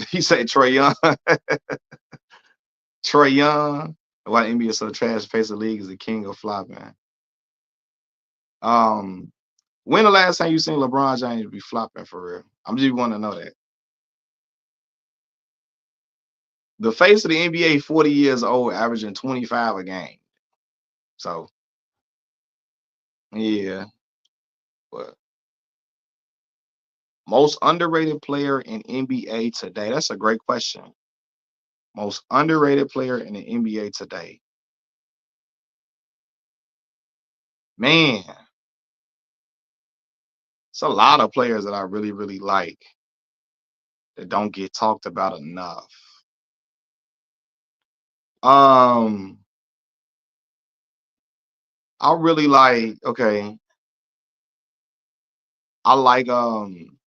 he said Trey Young. Trey Young. Why the NBA is so trash? Face the league is the king of flop, man. Um, When the last time you seen LeBron James be flopping for real? I'm just want to know that. The face of the NBA, 40 years old, averaging 25 a game. So yeah, but most underrated player in NBA today. That's a great question. Most underrated player in the NBA today. Man, it's a lot of players that I really, really like that don't get talked about enough. Um, I really like, okay, I like um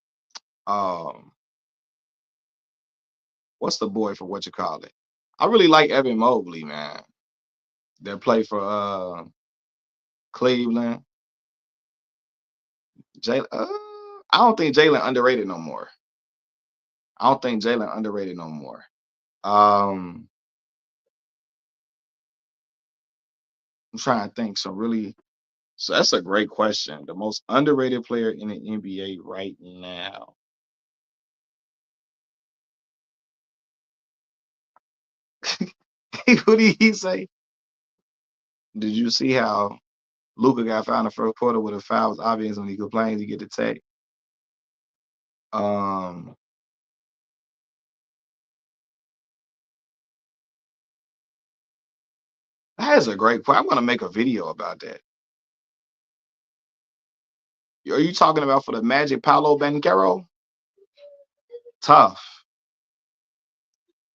what's the boy for what you call it? I really like Evan Mobley, man. That play for Cleveland. Jalen, I don't think Jalen underrated no more. I don't think Jalen underrated no more. Um, I'm trying to think. So that's a great question. The most underrated player in the NBA right now. Who did he say? Did you see how Luca got found in the first quarter with a foul? Was obvious when he complains, he get the tech. Um, that is a great point. I want to make a video about that. Are you talking about for the Magic Paolo Banchero? Tough.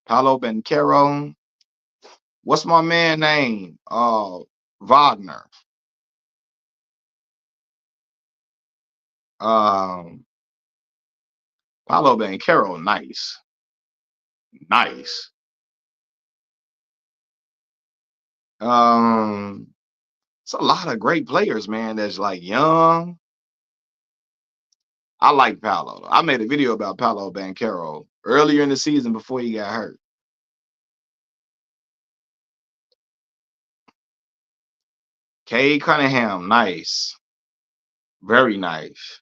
Paolo Banchero. What's my man name? Wagner. Um, Paolo Banchero, nice. Nice. Um, it's a lot of great players, man, that's like young. I like Paolo. I made a video about Paolo Banchero earlier in the season before he got hurt. Cade Cunningham, nice. Very nice.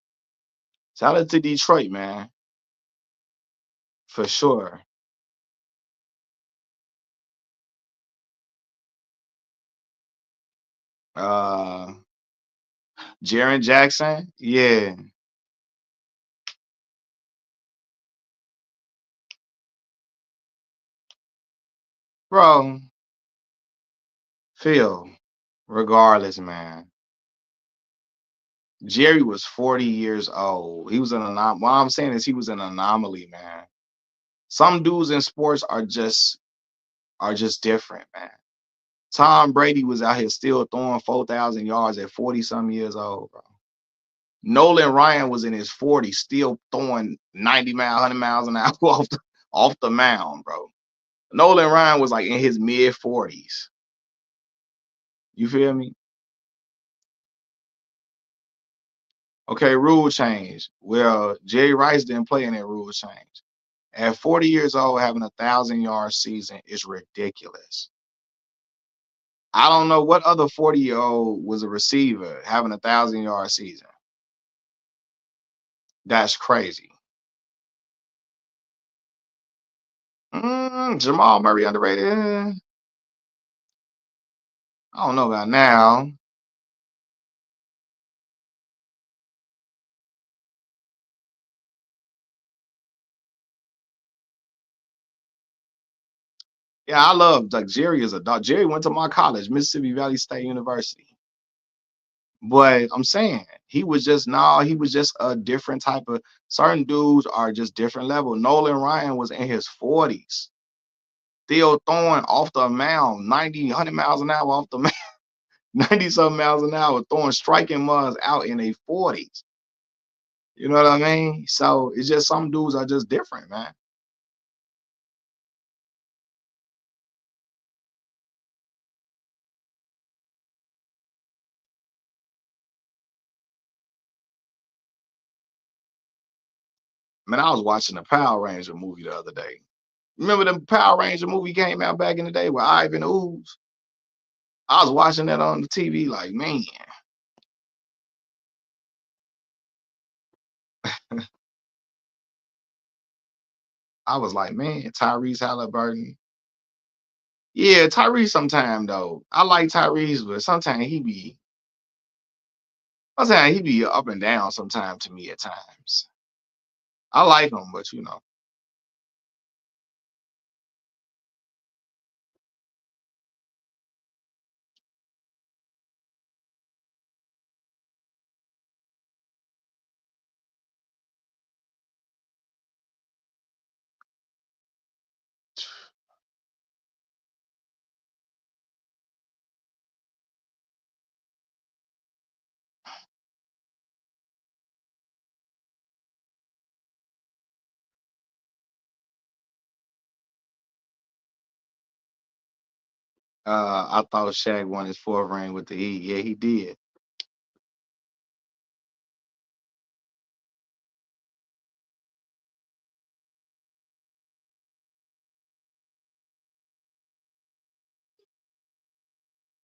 Shout out to Detroit, man, for sure. Uh, Jaren Jackson, yeah, bro. Phil, regardless, man. Jerry was 40 years old. He was an anomaly. What I'm saying is he was an anomaly, man. Some dudes in sports are just different, man. Tom Brady was out here still throwing 4,000 yards at 40 some years old, bro. Nolan Ryan was in his 40s, still throwing 90 miles, 100 miles an hour off the mound, bro. Nolan Ryan was like in his mid 40s. You feel me? Okay, rule change. Well, Jerry Rice didn't play in that rule change. At 40 years old, having 1,000 yard season is ridiculous. I don't know what other 40-year-old was a receiver having 1,000 yard season. That's crazy. Jamal Murray underrated. I don't know about now. Yeah, I love like Jerry is a dog. Jerry went to my college, Mississippi Valley State University. But I'm saying he was just a different type of certain dudes are just different level. Nolan Ryan was in his 40s, still throwing off the mound 90, 100 miles an hour off the mound, 90 something miles an hour, throwing striking mugs out in their 40s. You know what I mean? So it's just some dudes are just different, man. Man, I was watching the Power Ranger movie the other day. Remember the Power Ranger movie came out back in the day with Ivan Ooze? I was watching that on the TV like, man, I was like, man, Tyrese Halliburton. Yeah, Tyrese sometime though. I like Tyrese, but sometimes he be up and down sometime to me at times. I like him, but I thought Shaq won his fourth ring with the Heat. Yeah, he did.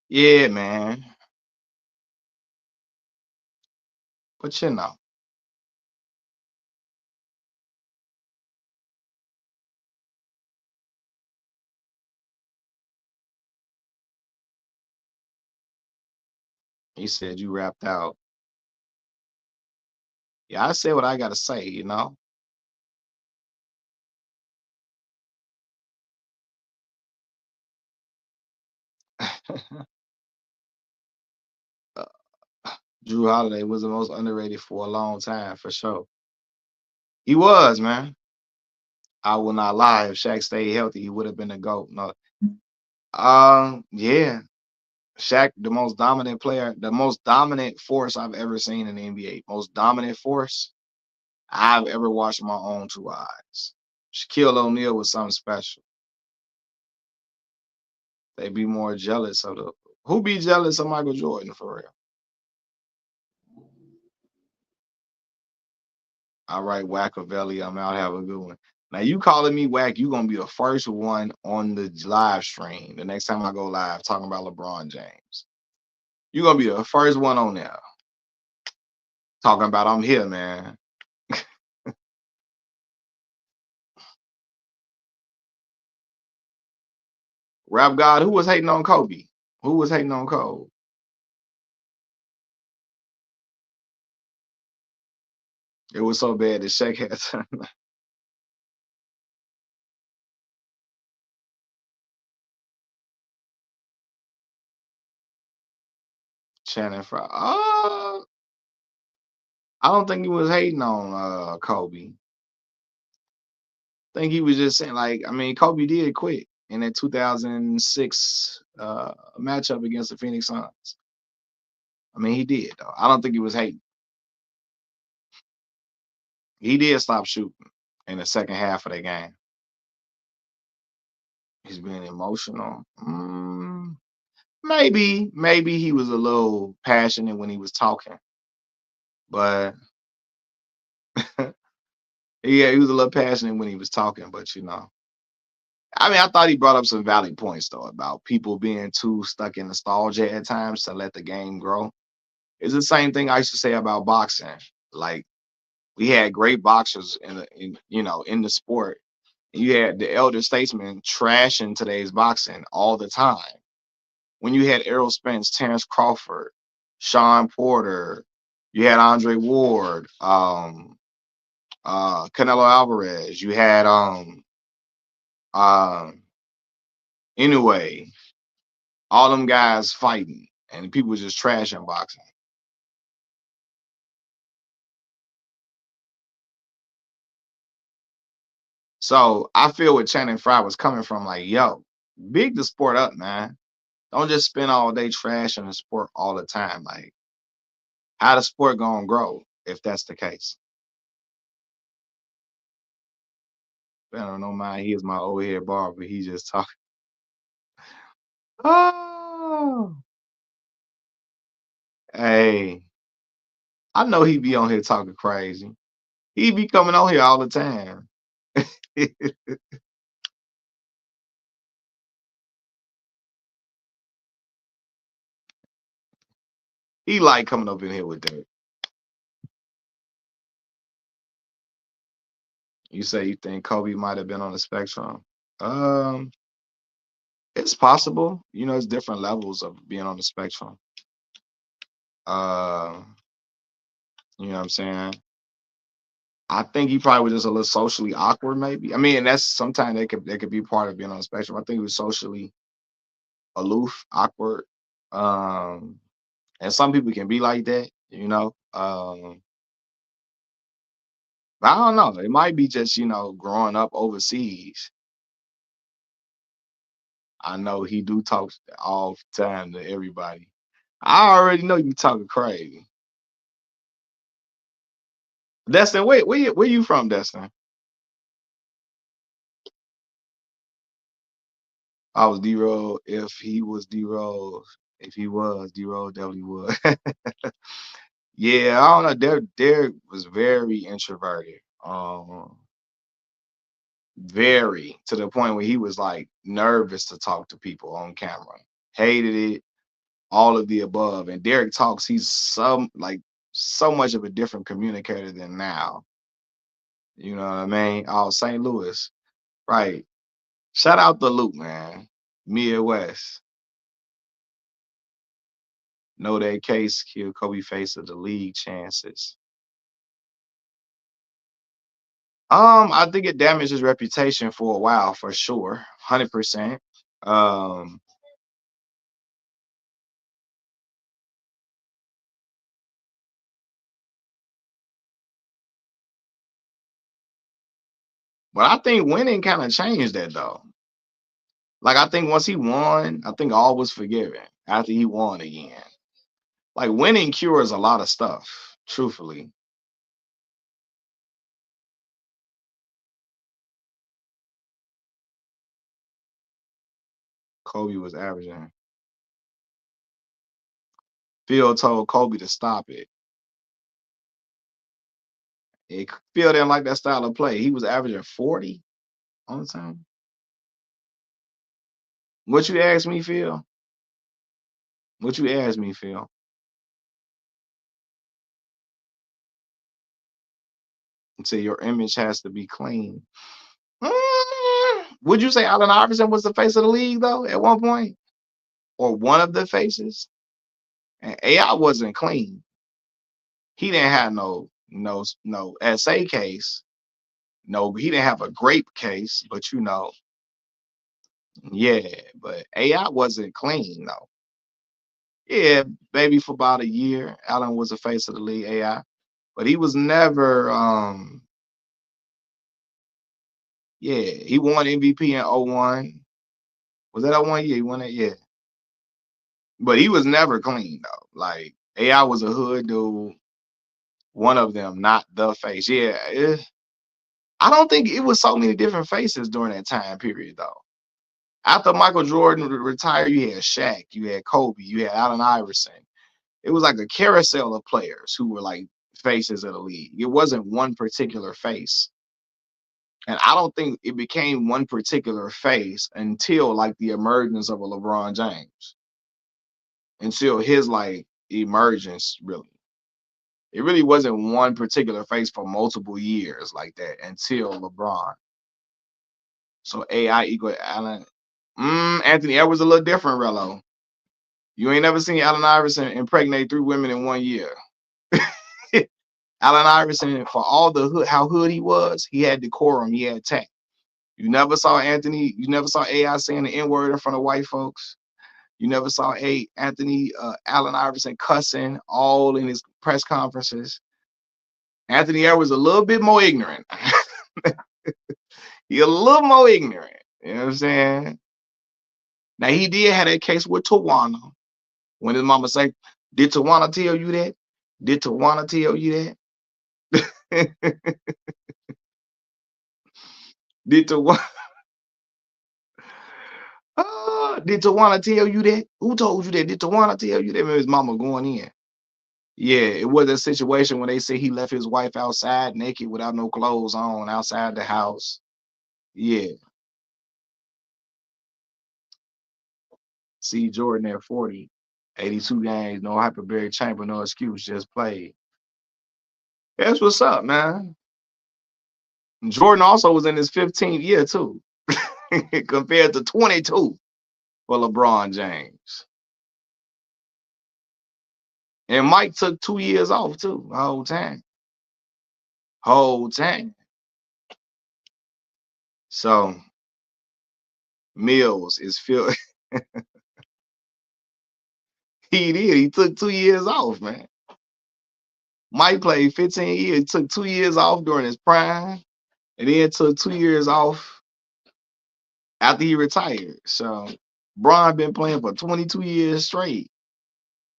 Yeah, man. But he said you rapped out. Yeah, I say what I gotta say. Uh, Drew Holiday was the most underrated for a long time, for sure. He was, man. I will not lie. If Shaq stayed healthy, he would have been a GOAT. No. Yeah. Shaq, the most dominant player, the most dominant force I've ever seen in the NBA. Most dominant force I've ever watched with my own two eyes. Shaquille O'Neal was something special. They be more jealous of the who be jealous of Michael Jordan for real. All right, Wackavelli, I'm out. Have a good one. Now you calling me whack, you gonna be the first one on the live stream the next time I go live talking about LeBron James. You're gonna be the first one on there talking about I'm here, man. Rap God, who was hating on Kobe? Who was hating on Kobe? It was so bad that Shaq had Channing Frye. I don't think he was hating on Kobe. I think he was just saying like, I mean, Kobe did quit in that 2006 matchup against the Phoenix Suns. I mean, he did though. I don't think he was hating. He did stop shooting in the second half of the game. He's being emotional. Maybe he was a little passionate when he was talking, but yeah, he was a little passionate when he was talking. But I mean, I thought he brought up some valid points though about people being too stuck in nostalgia at times to let the game grow. It's the same thing I used to say about boxing. Like we had great boxers in the sport. You had the elder statesmen trashing today's boxing all the time. When you had Errol Spence, Terrence Crawford, Sean Porter, you had Andre Ward, Canelo Alvarez, you had um anyway, all them guys fighting and people was just trashing boxing. So I feel what Channing Frye was coming from, like, yo, big the sport up, man. Don't just spend all day trashing the sport all the time. Like, how the sport gonna grow if that's the case? I don't know, man. He is my old head barber. He just talking. Oh, hey, I know he be on here talking crazy. He be coming on here all the time. He like coming up in here with that. You say you think Kobe might have been on the spectrum. Um, it's possible. You know, it's different levels of being on the spectrum. Uh, you know what I'm saying? I think he probably was just a little socially awkward, maybe. I mean, that's sometimes they could be part of being on the spectrum. I think he was socially aloof, awkward. Um, and some people can be like that, you know. But I don't know. It might be just, growing up overseas. I know he do talk all the time to everybody. I already know you talking crazy. Destin, where you from, Destin? I was D-Roll. If he was D-Roll, if he was D-Roll, definitely would. Yeah, I don't know. Derek was very introverted. Very to the point where he was like nervous to talk to people on camera. Hated it, all of the above. And Derek talks, he's so much of a different communicator than now. You know what I mean? Oh, St. Louis. Right. Shout out to Luke, man. Midwest. Know that case killed Kobe face of the league chances. I think it damaged his reputation for a while, for sure. 100%. Um, but I think winning kind of changed that though. Like I think once he won, I think all was forgiven after he won again. Like winning cures a lot of stuff, truthfully. Kobe was averaging. Phil told Kobe to stop it. Phil didn't like that style of play. He was averaging 40 on the time. What you asked me, Phil? What you asked me, Phil? Until your image has to be clean. Would you say Allen Iverson was the face of the league though at one point, or one of the faces? And AI wasn't clean. He didn't have no SA case. No, he didn't have a grape case, but yeah. But AI wasn't clean though. Yeah, maybe for about a year, Allen was the face of the league, AI, but he was never. Yeah, he won MVP in '01. Was that '01? Yeah, he won it. Yeah, but he was never clean though. Like AI was a hood dude, one of them, not the face. Yeah, I don't think it was so many different faces during that time period though. After Michael Jordan retired, you had Shaq, you had Kobe, you had Allen Iverson. It was like a carousel of players who were like faces of the league. It wasn't one particular face. And I don't think it became one particular face until like the emergence of a LeBron James, until his like emergence, really. It really wasn't one particular face for multiple years like that until LeBron. So AI equal Allen. Anthony Edwards a little different, Rello. You ain't never seen Allen Iverson impregnate 3 women in 1 year. Allen Iverson, for all the hood, how hood he was, he had decorum, he had tact. You never saw AI saying the N word in front of white folks. You never saw Anthony Allen Iverson cussing all in his press conferences. Anthony Edwards a little bit more ignorant. He a little more ignorant. You know what I'm saying? Now he did have that case with Tawana when his mama say, "Did Tawana tell you that? Did Tawana tell you that? Did Tawana did Tawana tell you that? Who told you that? Did Tawana tell you that?" Remember his mama going in. Yeah, it was a situation when they say he left his wife outside naked without no clothes on outside the house. Yeah. See Jordan at 40, 82 games, no hyperbaric chamber, no excuse, just played. That's what's up, man. Jordan also was in his 15th year too, compared to 22 for LeBron James. And Mike took 2 years off too, the whole time. Whole time. So Mills is feel he did. He took 2 years off, man. Mike played 15 years. He took 2 years off during his prime, and then took 2 years off after he retired. So Bron been playing for 22 years straight.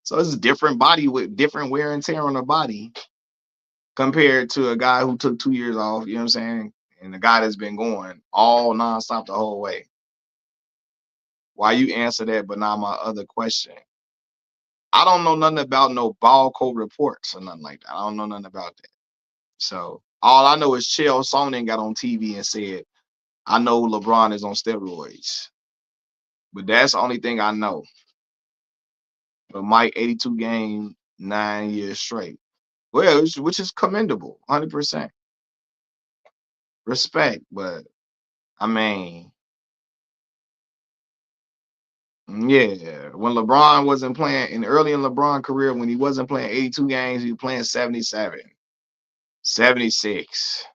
So it's a different body with different wear and tear on the body compared to a guy who took 2 years off, you know what I'm saying? And the guy that's been going all nonstop the whole way. Why you answer that, but not my other question? I don't know nothing about no ball code reports or nothing like that. I don't know nothing about that. So all I know is Chael Sonnen got on TV and said, I know LeBron is on steroids. But that's the only thing I know. But Mike, 82 games, 9 years straight. Well, which is commendable, 100%. Respect, but I mean, yeah, when LeBron wasn't playing early in LeBron career, when he wasn't playing 82 games, he was playing 77, 76.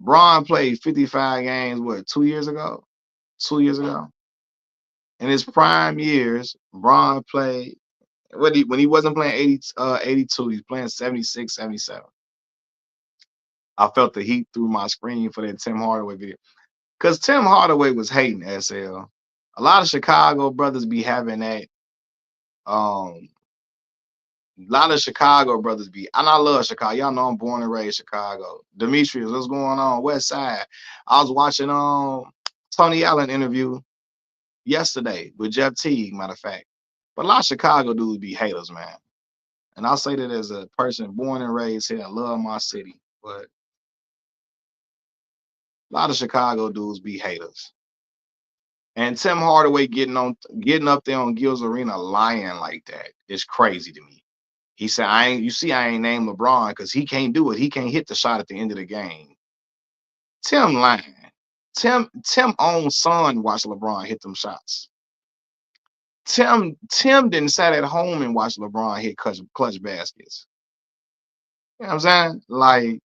Bron played 55 games, what, 2 years ago? 2 years ago. In his prime years, Bron played when he wasn't playing 82, he's playing 76, 77. I felt the heat through my screen for that Tim Hardaway video. Because Tim Hardaway was hating SL. A lot of Chicago brothers be having that. A lot of Chicago brothers be, and I love Chicago. Y'all know I'm born and raised Chicago. Demetrius, what's going on? West Side. I was watching Tony Allen interview yesterday with Jeff Teague, matter of fact. But a lot of Chicago dudes be haters, man. And I'll say that as a person born and raised here. I love my city. But a lot of Chicago dudes be haters. And Tim Hardaway getting up there on Gil's Arena lying like that is crazy to me. He said, I ain't named LeBron because he can't do it. He can't hit the shot at the end of the game. Tim lying. Tim own son watched LeBron hit them shots. Tim didn't sat at home and watch LeBron hit clutch baskets. You know what I'm saying? Like,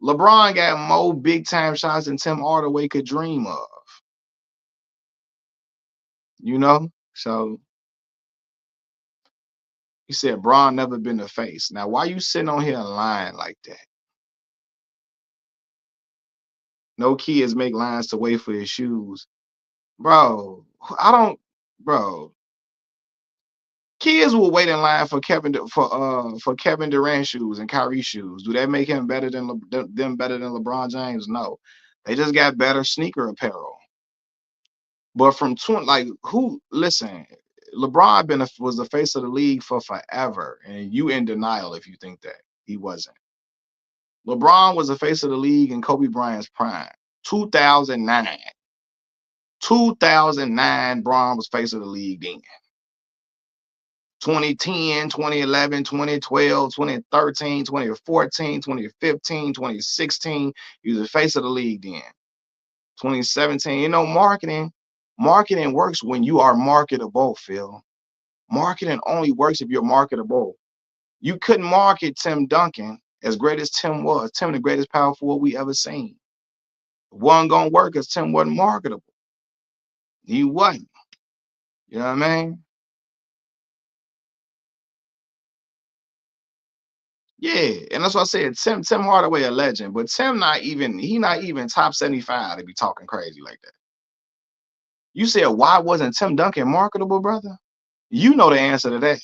LeBron got more big time shots than Tim Hardaway could dream of. You know? So he said Bron never been the face. Now, why you sitting on here lying like that? No kids make lines to wait for his shoes. Bro, bro. Kids will wait in line for Kevin Durant shoes and Kyrie shoes. Do that make him better than LeBron James? No. They just got better sneaker apparel. But from listen, LeBron was the face of the league for forever, and you in denial if you think that he wasn't. LeBron was the face of the league in Kobe Bryant's prime. 2009. 2009, Bron was face of the league then. 2010, 2011, 2012, 2013, 2014, 2015, 2016. He was the face of the league then. 2017, you know, marketing works when you are marketable, Phil. Marketing only works if you're marketable. You couldn't market Tim Duncan as great as Tim was. Tim, the greatest power forward we ever seen. Wasn't gonna work because Tim wasn't marketable. He wasn't. You know what I mean? Yeah, and that's what I said. Tim Hardaway a legend, but Tim not even top 75 to be talking crazy like that. You said why wasn't Tim Duncan marketable, brother? You know the answer to that.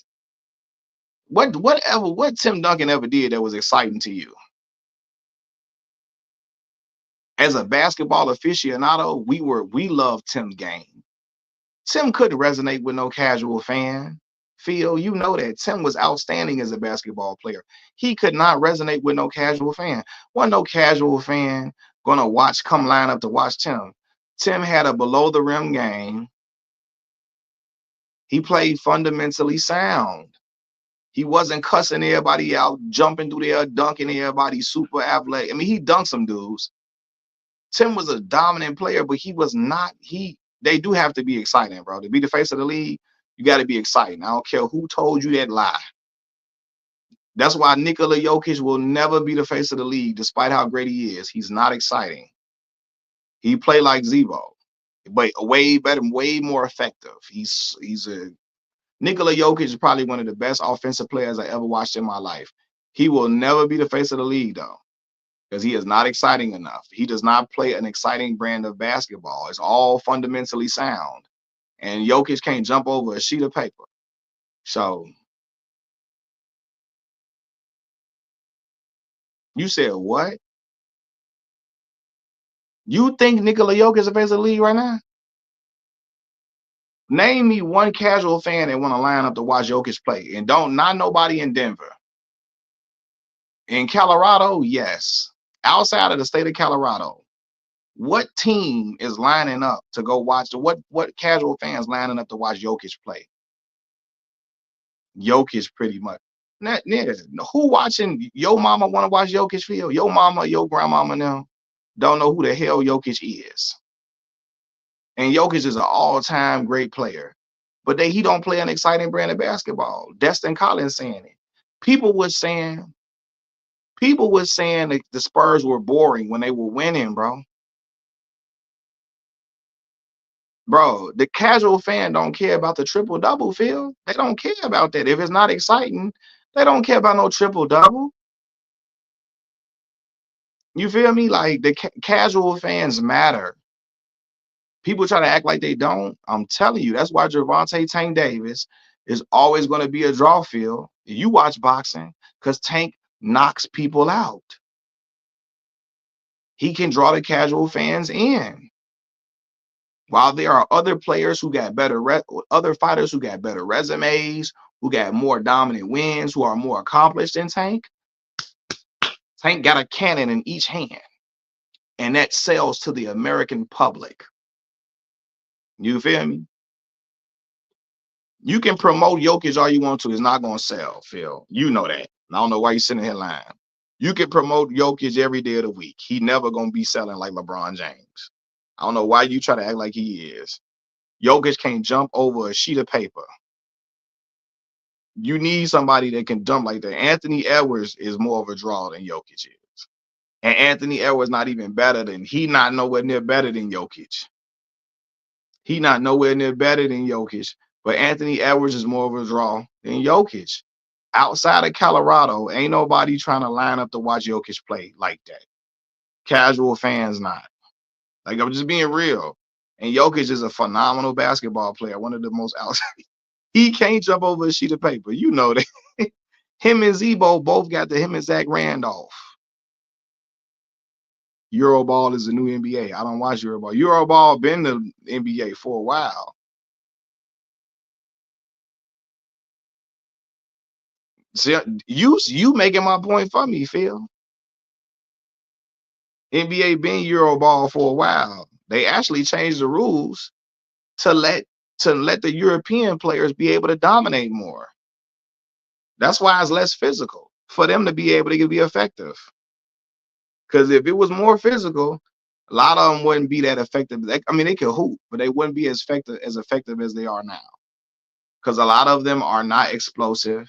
What Tim Duncan ever did that was exciting to you? As a basketball aficionado, we loved Tim's game. Tim couldn't resonate with no casual fan. Phil, you know that Tim was outstanding as a basketball player. He could not resonate with no casual fan. Wasn't no casual fan gonna come line up to watch Tim. Tim had a below the rim game. He played fundamentally sound. He wasn't cussing everybody out, jumping through there, dunking everybody, super athletic. I mean, he dunked some dudes. Tim was a dominant player, but he was not. They do have to be exciting, bro. To be the face of the league, you got to be exciting. I don't care who told you that lie. That's why Nikola Jokic will never be the face of the league, despite how great he is. He's not exciting. He played like Zebo, but way better, way more effective. He's a Nikola Jokic is probably one of the best offensive players I ever watched in my life. He will never be the face of the league though, because he is not exciting enough. He does not play an exciting brand of basketball. It's all fundamentally sound, and Jokic can't jump over a sheet of paper. So you said what? You think Nikola Jokic is the face of the league right now? Name me one casual fan that want to line up to watch Jokic play, and don't not nobody in Denver. In Colorado, yes. Outside of the state of Colorado, what team is lining up to go watch what casual fans lining up to watch Jokic play? Jokic pretty much. Not, yeah. Who watching your mama want to watch Jokic feel? Your mama, your grandmama now don't know who the hell Jokic is. And Jokic is an all-time great player. But he don't play an exciting brand of basketball. Destin Collins saying it. People was saying that the Spurs were boring when they were winning, bro. Bro, the casual fan don't care about the triple double, Phil. They don't care about that. If it's not exciting, they don't care about no triple double. You feel me? Like the casual fans matter. People try to act like they don't. I'm telling you, that's why Gervonta Tank Davis is always going to be a draw, Phil. You watch boxing because Tank knocks people out. He can draw the casual fans in. While there are other players who got better, other fighters who got better resumes, who got more dominant wins, who are more accomplished than Tank. Tank got a cannon in each hand, and that sells to the American public. You feel me? You can promote Jokic all you want to. It's not going to sell, Phil. You know that. I don't know why you're sitting here lying. You can promote Jokic every day of the week. He never going to be selling like LeBron James. I don't know why you try to act like he is. Jokic can't jump over a sheet of paper. You need somebody that can dump like that. Anthony Edwards is more of a draw than Jokic is. And Anthony Edwards not even better than, he not nowhere near better than Jokic. He not nowhere near better than Jokic. But Anthony Edwards is more of a draw than Jokic. Outside of Colorado, ain't nobody trying to line up to watch Jokic play like that. Casual fans not. Like, I'm just being real. And Jokic is a phenomenal basketball player, one of the most outside. He can't jump over a sheet of paper. You know that. Him and Zebo both got him and Zach Randolph. Euroball is the new NBA. I don't watch Euroball. Euroball been the NBA for a while. See, you making my point for me, Phil. NBA been Euroball for a while. They actually changed the rules to let the European players be able to dominate more. That's why it's less physical for them to be able to be effective. Because if it was more physical, a lot of them wouldn't be that effective. I mean, they could hoop, but they wouldn't be as effective as they are now. Because a lot of them are not explosive.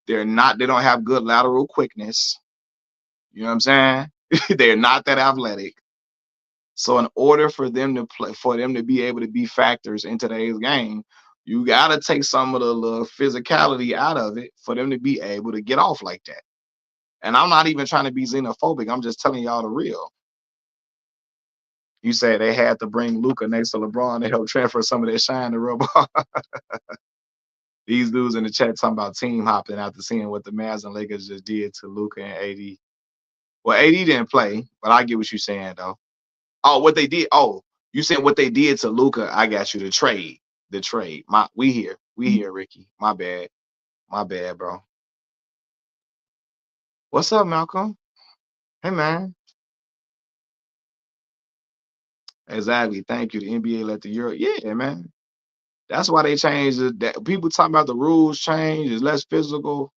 They don't have good lateral quickness. You know what I'm saying? They're not that athletic. So in order for them to play, for them to be able to be factors in today's game, you gotta take some of the little physicality out of it for them to be able to get off like that. And I'm not even trying to be xenophobic. I'm just telling y'all the real. You say they had to bring Luka next to LeBron to help transfer some of their shine to real ball. These dudes in the chat talking about team hopping after seeing what the Mavs and Lakers just did to Luka and AD. Well, AD didn't play, but I get what you're saying though. Oh, what they did. Oh, you said what they did to Luka. I got you. The trade. The trade. We here, Ricky. My bad. My bad, bro. What's up, Malcolm? Hey, man. Exactly. Thank you. The NBA let the Euro. Yeah, man. That's why they changed it. That people talking about the rules change. It's less physical.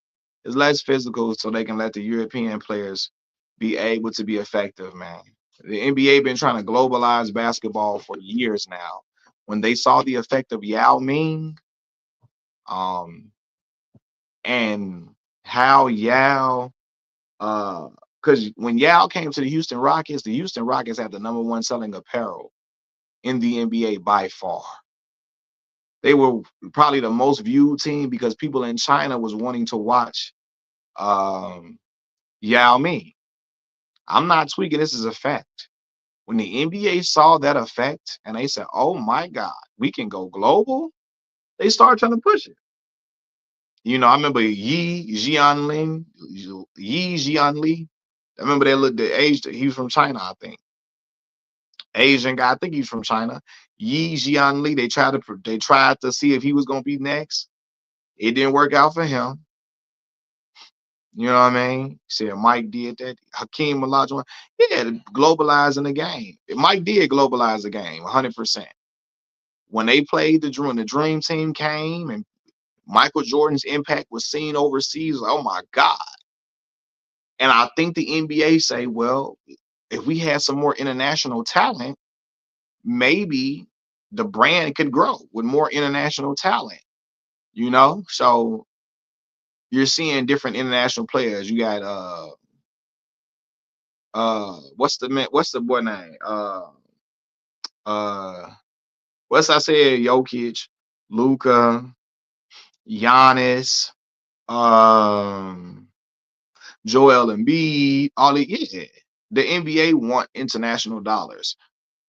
It's less physical, so they can let the European players be able to be effective, man. The NBA been trying to globalize basketball for years now. When they saw the effect of Yao Ming, um, and how Yao, because when Yao came to the Houston Rockets had the #1 selling apparel in the NBA by far. They were probably the most viewed team because people in China was wanting to watch um, Yao Ming. I'm not tweaking. This is a fact. When the NBA saw that effect and they said, "Oh my God, we can go global," they started trying to push it. I remember Yi Jianli. I remember they looked the age. He was from China, I think. Asian guy. I think he's from China. Yi Jianli. They tried to see if he was gonna be next. It didn't work out for him. You know what I mean? Said Mike did that. Hakeem Olajuwon, yeah, globalizing the game. Mike did globalize the game, 100%. When they played the Dream Team came and Michael Jordan's impact was seen overseas, like, oh my God. And I think the NBA say, well, if we had some more international talent, maybe the brand could grow with more international talent. So you're seeing different international players. You got what's the boy name? Uh what's I said? Jokic, Luca, Giannis, um, Joel Embiid, all the yeah. The NBA want international dollars.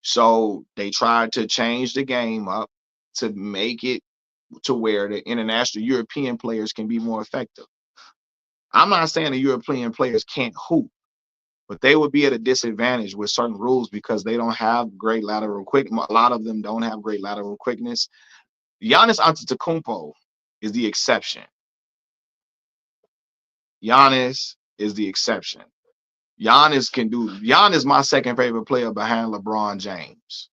So they tried to change the game up to make it to where the international European players can be more effective. I'm not saying the European players can't hoop, but they would be at a disadvantage with certain rules because they don't have great lateral quickness. A lot of them don't have great lateral quickness. Giannis Antetokounmpo is the exception. Giannis is the exception. Giannis my second favorite player behind LeBron James.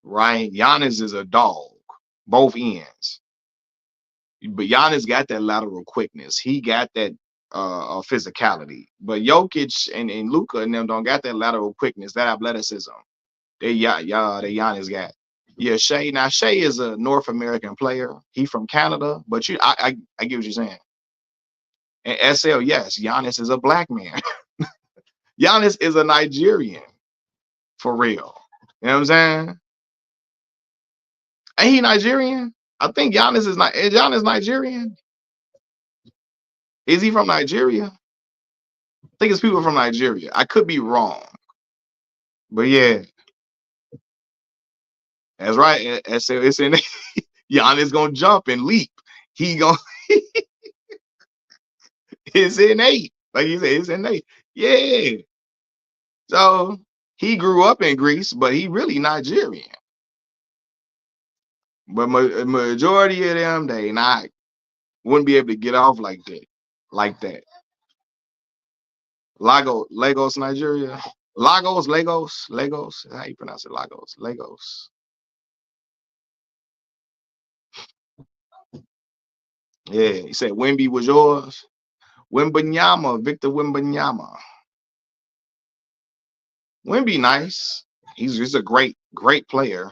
Right? Giannis is a dog, both ends. But Giannis got that lateral quickness. He got that physicality. But Jokic and Luca and them don't got that lateral quickness, that athleticism. They Giannis got. Yeah, Shea. Now Shea is a North American player. He from Canada, but I get what you're saying. And SL, yes, Giannis is a black man. Giannis is a Nigerian for real. You know what I'm saying? Ain't he Nigerian? I think Giannis Nigerian. Is he from Nigeria? I think it's people from Nigeria. I could be wrong, but yeah, that's right. It's in Giannis gonna jump and leap. He gonna it's innate. Like you said, it's innate. Yeah. So he grew up in Greece, but he really Nigerian. But majority of them, they not wouldn't be able to get off like that. Like that. Lagos, Nigeria. Lagos. How you pronounce it? Lagos. Yeah, he said Wimby was yours. Wimbanyama, Victor Wimbanyama. Wimby nice. He's a great player.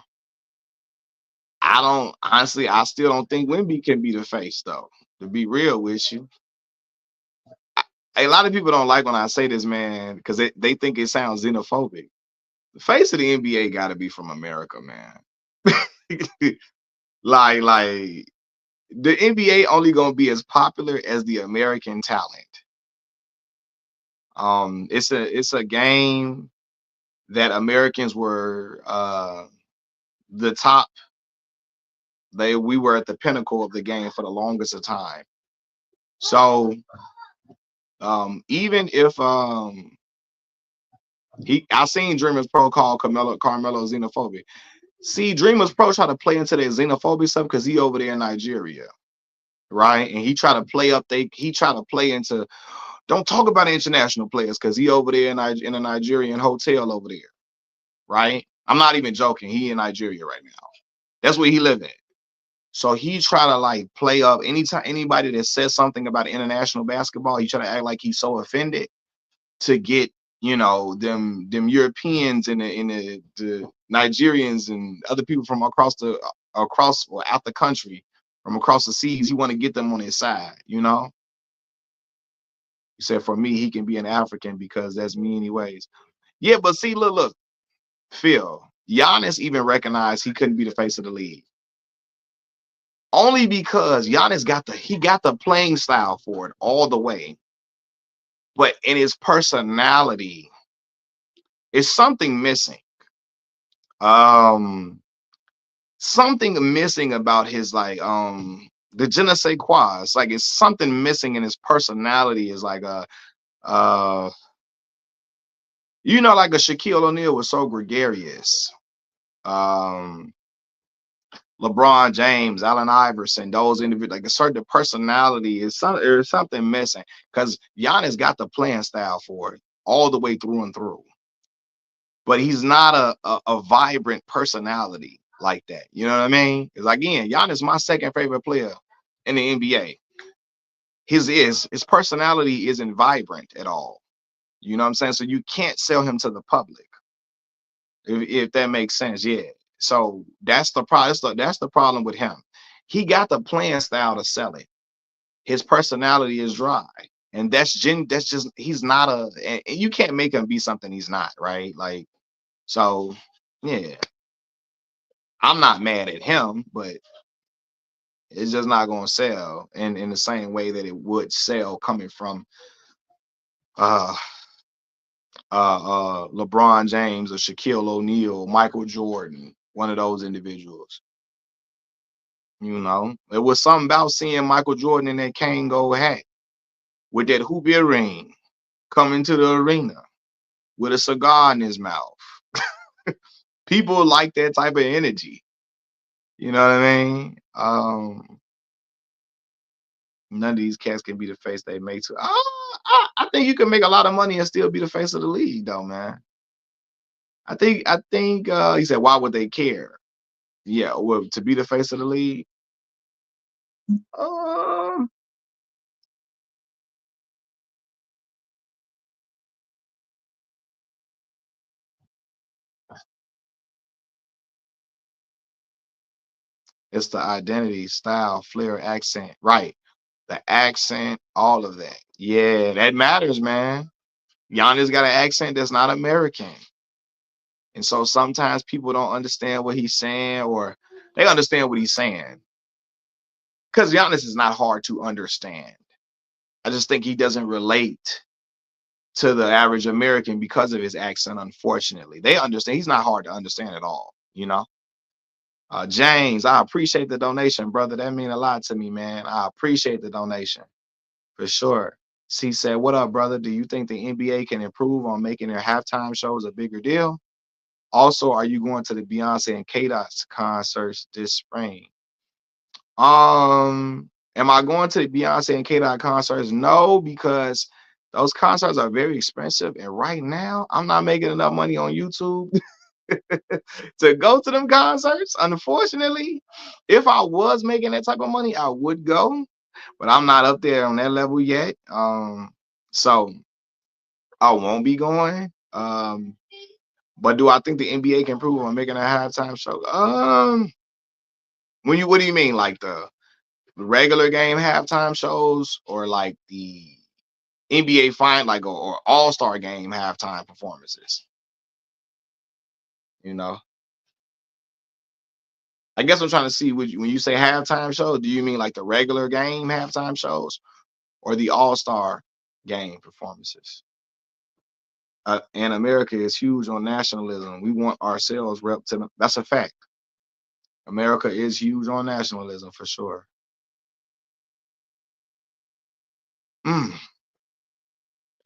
I still don't think Wimby can be the face though. To be real with you, a lot of people don't like when I say this, man, because they think it sounds xenophobic. The face of the NBA got to be from America, man. like the NBA only gonna be as popular as the American talent. It's a game that Americans were the top. We were at the pinnacle of the game for the longest of time. So even if I seen Dreamers Pro call Carmelo xenophobic. See, Dreamers Pro try to play into their xenophobic stuff because he over there in Nigeria, right? And he try to play into don't talk about international players because he over there in a Nigerian hotel over there, right? I'm not even joking. He in Nigeria right now. That's where he live at. So he try to like play up anytime anybody that says something about international basketball, he try to act like he's so offended to get, you know, them Europeans and the Nigerians and other people from across or out the country, from across the seas. He want to get them on his side, you know. He said, for me, he can be an African because that's me anyways. Yeah, but see, look, Phil, Giannis even recognized he couldn't be the face of the league. Only because Giannis got the playing style for it all the way. But in his personality, it's something missing. Um, something missing about his like the je ne sais quoi. It's like it's something missing in his personality. Is like a you know, like a Shaquille O'Neal was so gregarious. Um, LeBron James, Allen Iverson, those individuals, like a certain personality is there's something missing because Giannis got the playing style for it all the way through and through. But he's not a vibrant personality like that. You know what I mean? Because again, Giannis is my second favorite player in the NBA. His personality isn't vibrant at all. You know what I'm saying? So you can't sell him to the public if that makes sense. Yeah. So that's the problem. That's the problem with him. He got the playing style to sell it. His personality is dry, and that's just he's not and you can't make him be something he's not, right? Like so, yeah. I'm not mad at him, but it's just not going to sell in the same way that it would sell coming from uh LeBron James or Shaquille O'Neal, Michael Jordan, one of those individuals. You know, it was something about seeing Michael Jordan in that Kango hat with that hoop earring coming to the arena with a cigar in his mouth. People like that type of energy. You know what I mean? None of these cats can be the face they make to. I think you can make a lot of money and still be the face of the league, though, man. I think he said, why would they care? Yeah, well, to be the face of the league. Um, it's the identity, style, flair, accent, right? The accent, all of that. Yeah, that matters, man. Giannis got an accent that's not American. And so sometimes people don't understand what he's saying, or they understand what he's saying. Because Giannis is not hard to understand. I just think he doesn't relate to the average American because of his accent, unfortunately. They understand he's not hard to understand at all, you know. James, I appreciate the donation, brother. That mean a lot to me, man. I appreciate the donation for sure. C said, what up, brother? Do you think the NBA can improve on making their halftime shows a bigger deal? Also, are you going to the Beyonce and K-Dot's concerts this spring? Am I going to the Beyonce and K-Dot concerts? No, because those concerts are very expensive. And right now, I'm not making enough money on YouTube to go to them concerts. Unfortunately, if I was making that type of money, I would go, but I'm not up there on that level yet. So I won't be going. But do I think the NBA can improve on making a halftime show? What do you mean, like the regular game halftime shows, or like the NBA fine, like or All-Star game halftime performances? You know, I guess I'm trying to see when you say halftime show, do you mean like the regular game halftime shows or the All-Star game performances? And America is huge on nationalism. We want ourselves rep to them. That's a fact. America is huge on nationalism for sure. Mm.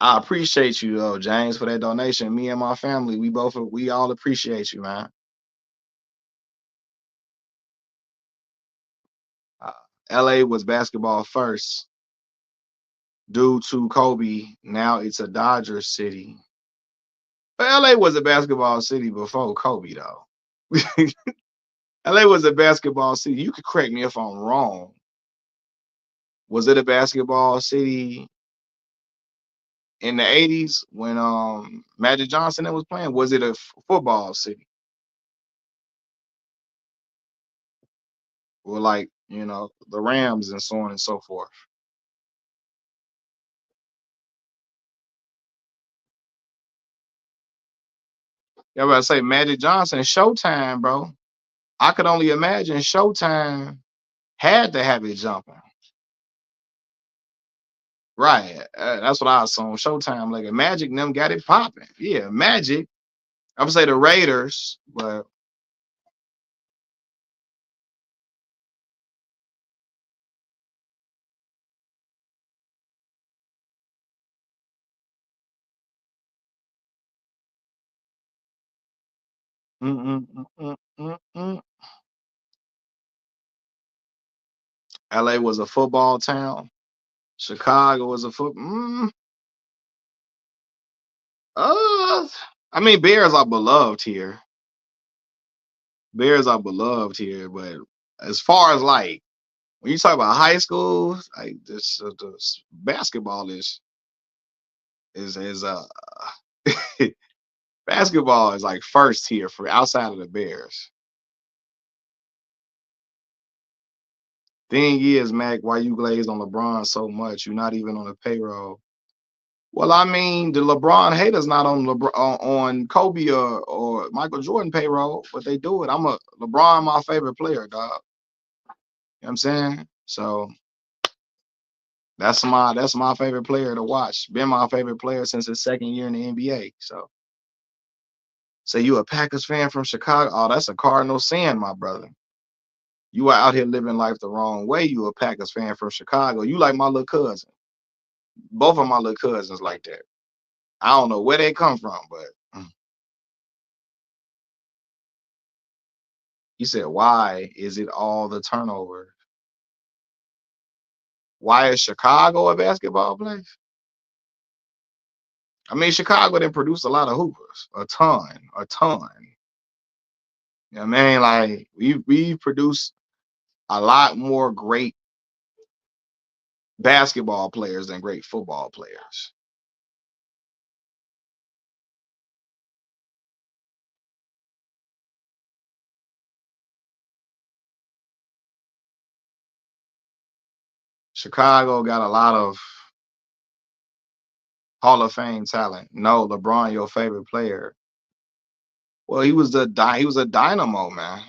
I appreciate you though, James, for that donation. Me and my family, we all appreciate you, man. Uh, LA was basketball first due to Kobe. Now it's a Dodger city. But LA was a basketball city before Kobe, though. LA was a basketball city. You could correct me if I'm wrong. Was it a basketball city in the 80s when Magic Johnson was playing? Was it a football city? Or like, the Rams and so on and so forth. Yeah, but I say Magic Johnson, Showtime, bro. I could only imagine Showtime had to have it jumping. Right. That's what I assume. Showtime, like a Magic, and them got it popping. Yeah, Magic. I would say the Raiders, but mm, mm, mm, mm, mm, mm. LA was a football town. Chicago was a foot. Uh, I mean, Bears are beloved here. Bears are beloved here, but as far as like when you talk about high school, like this basketball is basketball is like first here for outside of the Bears. Thing is, Mac, why you glaze on LeBron so much? You're not even on the payroll. Well, I mean, the LeBron haters not on LeBron on Kobe or Michael Jordan payroll, but they do it. I'm a LeBron, my favorite player, dog. You know what I'm saying? So that's my favorite player to watch. Been my favorite player since his second year in the NBA. So say you a Packers fan from Chicago. Oh, that's a cardinal sin, my brother. You are out here living life the wrong way. You a Packers fan from Chicago. You like my little cousin. Both of my little cousins like that. I don't know where they come from, but you said, why is it all the turnover? Why is Chicago a basketball place? I mean, Chicago didn't produce a lot of hoopers, a ton, a ton. You know what I mean? Like we produced a lot more great basketball players than great football players. Chicago got a lot of Hall of Fame talent. No, LeBron, your favorite player. Well, he was a dynamo, man.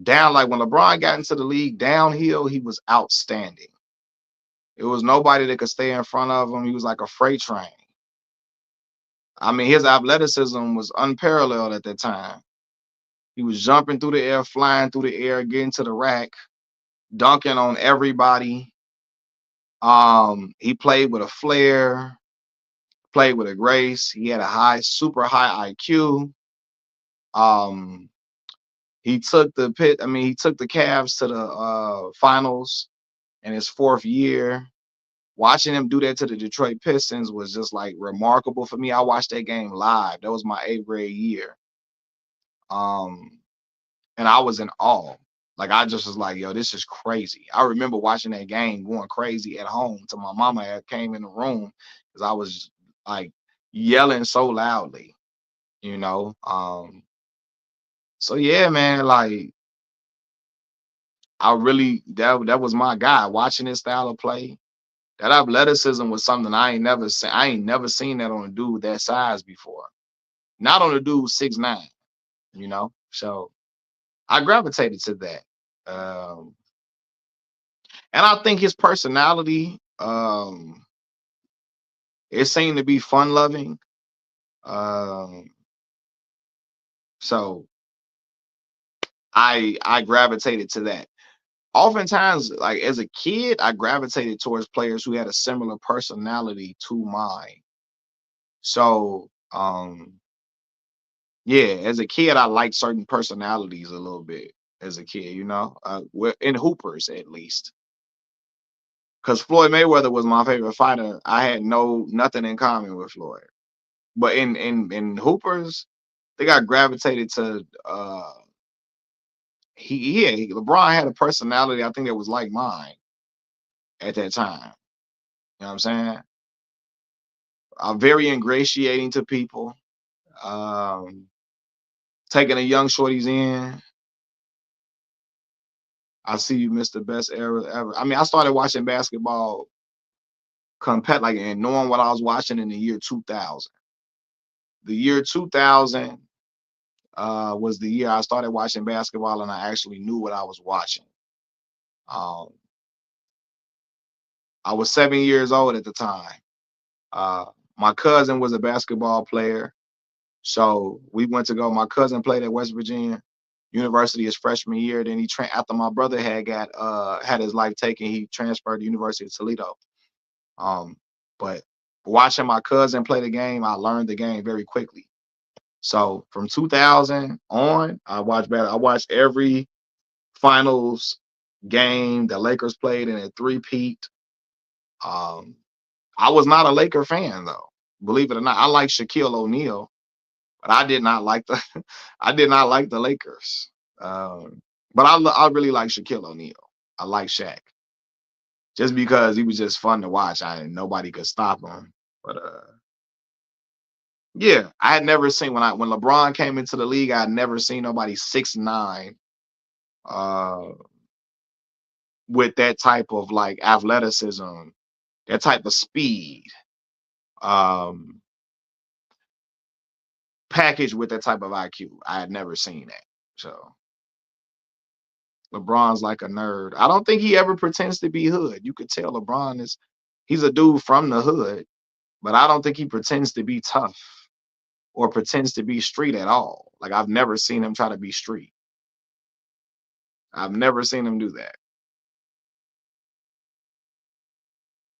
Down like when LeBron got into the league downhill, he was outstanding. It was nobody that could stay in front of him. He was like a freight train. I mean, his athleticism was unparalleled at that time. He was jumping through the air, flying through the air, getting to the rack, dunking on everybody. He played with a flair, played with a grace. He had a super high IQ. Um, he took the Cavs to the finals in his fourth year. Watching him do that to the Detroit Pistons was just like remarkable for me. I watched that game live. That was my eighth grade year. Um, and I was in awe. Like I just was like, yo, this is crazy. I remember watching that game going crazy at home till my mama had came in the room because I was like yelling so. You know. So yeah, man, like I really that was my guy. Watching his style of play, that athleticism was something I ain't never seen. I ain't never seen that on a dude that size before. Not on a dude 6'9", you know. So I gravitated to that. Um, and I think his personality, it seemed to be fun loving. Um, so I gravitated to that. Oftentimes, like as a kid, I gravitated towards players who had a similar personality to mine. So yeah, as a kid, I liked certain personalities a little bit as a kid, in hoopers at least. Because Floyd Mayweather was my favorite fighter. I had nothing in common with Floyd. But in hoopers, I think I gravitated to LeBron had a personality, I think, that was like mine at that time. You know what I'm saying? Very ingratiating to people. Um, taking the young shorties in. I see you missed the best era ever. I mean, I started watching basketball like and knowing what I was watching in the year 2000. The year 2000 was the year I started watching basketball and I actually knew what I was watching. Um, I was 7 years old at the time. Uh, my cousin was a basketball player, so we went to go. My cousin played at West Virginia University his freshman year. Then after my brother had his life taken, he transferred to University of Toledo. Um, but watching my cousin play the game, I learned the game very quickly. So from 2000 on, I watched every finals game the Lakers played in a three-peat. Um, I was not a Laker fan though. Believe it or not, I like Shaquille O'Neal, but I did not like the I did not like the Lakers. But I really like Shaquille O'Neal. I like Shaq just because he was just fun to watch. Nobody could stop him. But yeah, I had never seen when LeBron came into the league. I had never seen nobody 6'9" uh, with that type of like athleticism, that type of speed, um, packaged with that type of IQ. I had never seen that. So LeBron's like a nerd. I don't think he ever pretends to be hood. You could tell he's a dude from the hood, but I don't think he pretends to be tough or pretends to be street at all. Like I've never seen him try to be street. I've never seen him do that.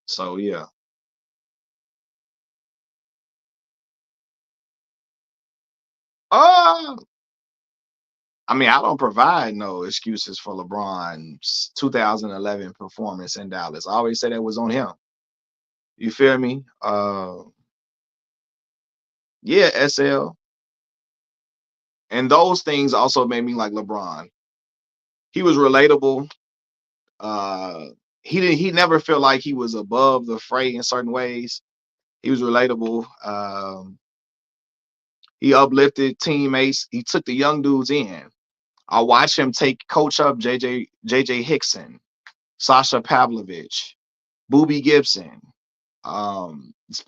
So yeah. Uh I mean, I don't provide no excuses for LeBron's 2011 performance in Dallas. I always say that was on him. You feel me? Yeah, SL. And those things also made me like LeBron. He was relatable. Uh he never felt like he was above the fray in certain ways. He was relatable. He uplifted teammates. He took the young dudes in. I watched him coach up JJ Hickson, Sasha Pavlovich, Boobie Gibson.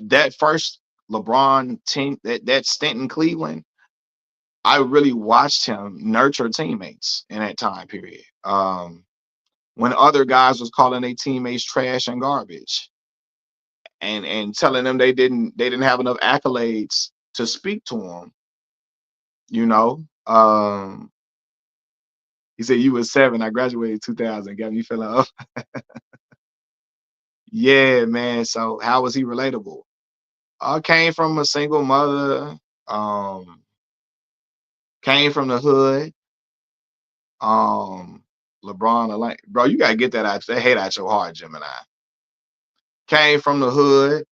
That first LeBron team, that stint in Cleveland, I really watched him nurture teammates in that time period. When other guys was calling their teammates trash and garbage, and telling them they didn't have enough accolades to speak to them, you know. He said you was 7. I graduated 2000. Got me feeling up. Yeah, man. So how was he relatable? I came from a single mother. Um, came from the hood. Um, LeBron, like, bro, you gotta get that hate out your heart, Gemini. Came from the hood.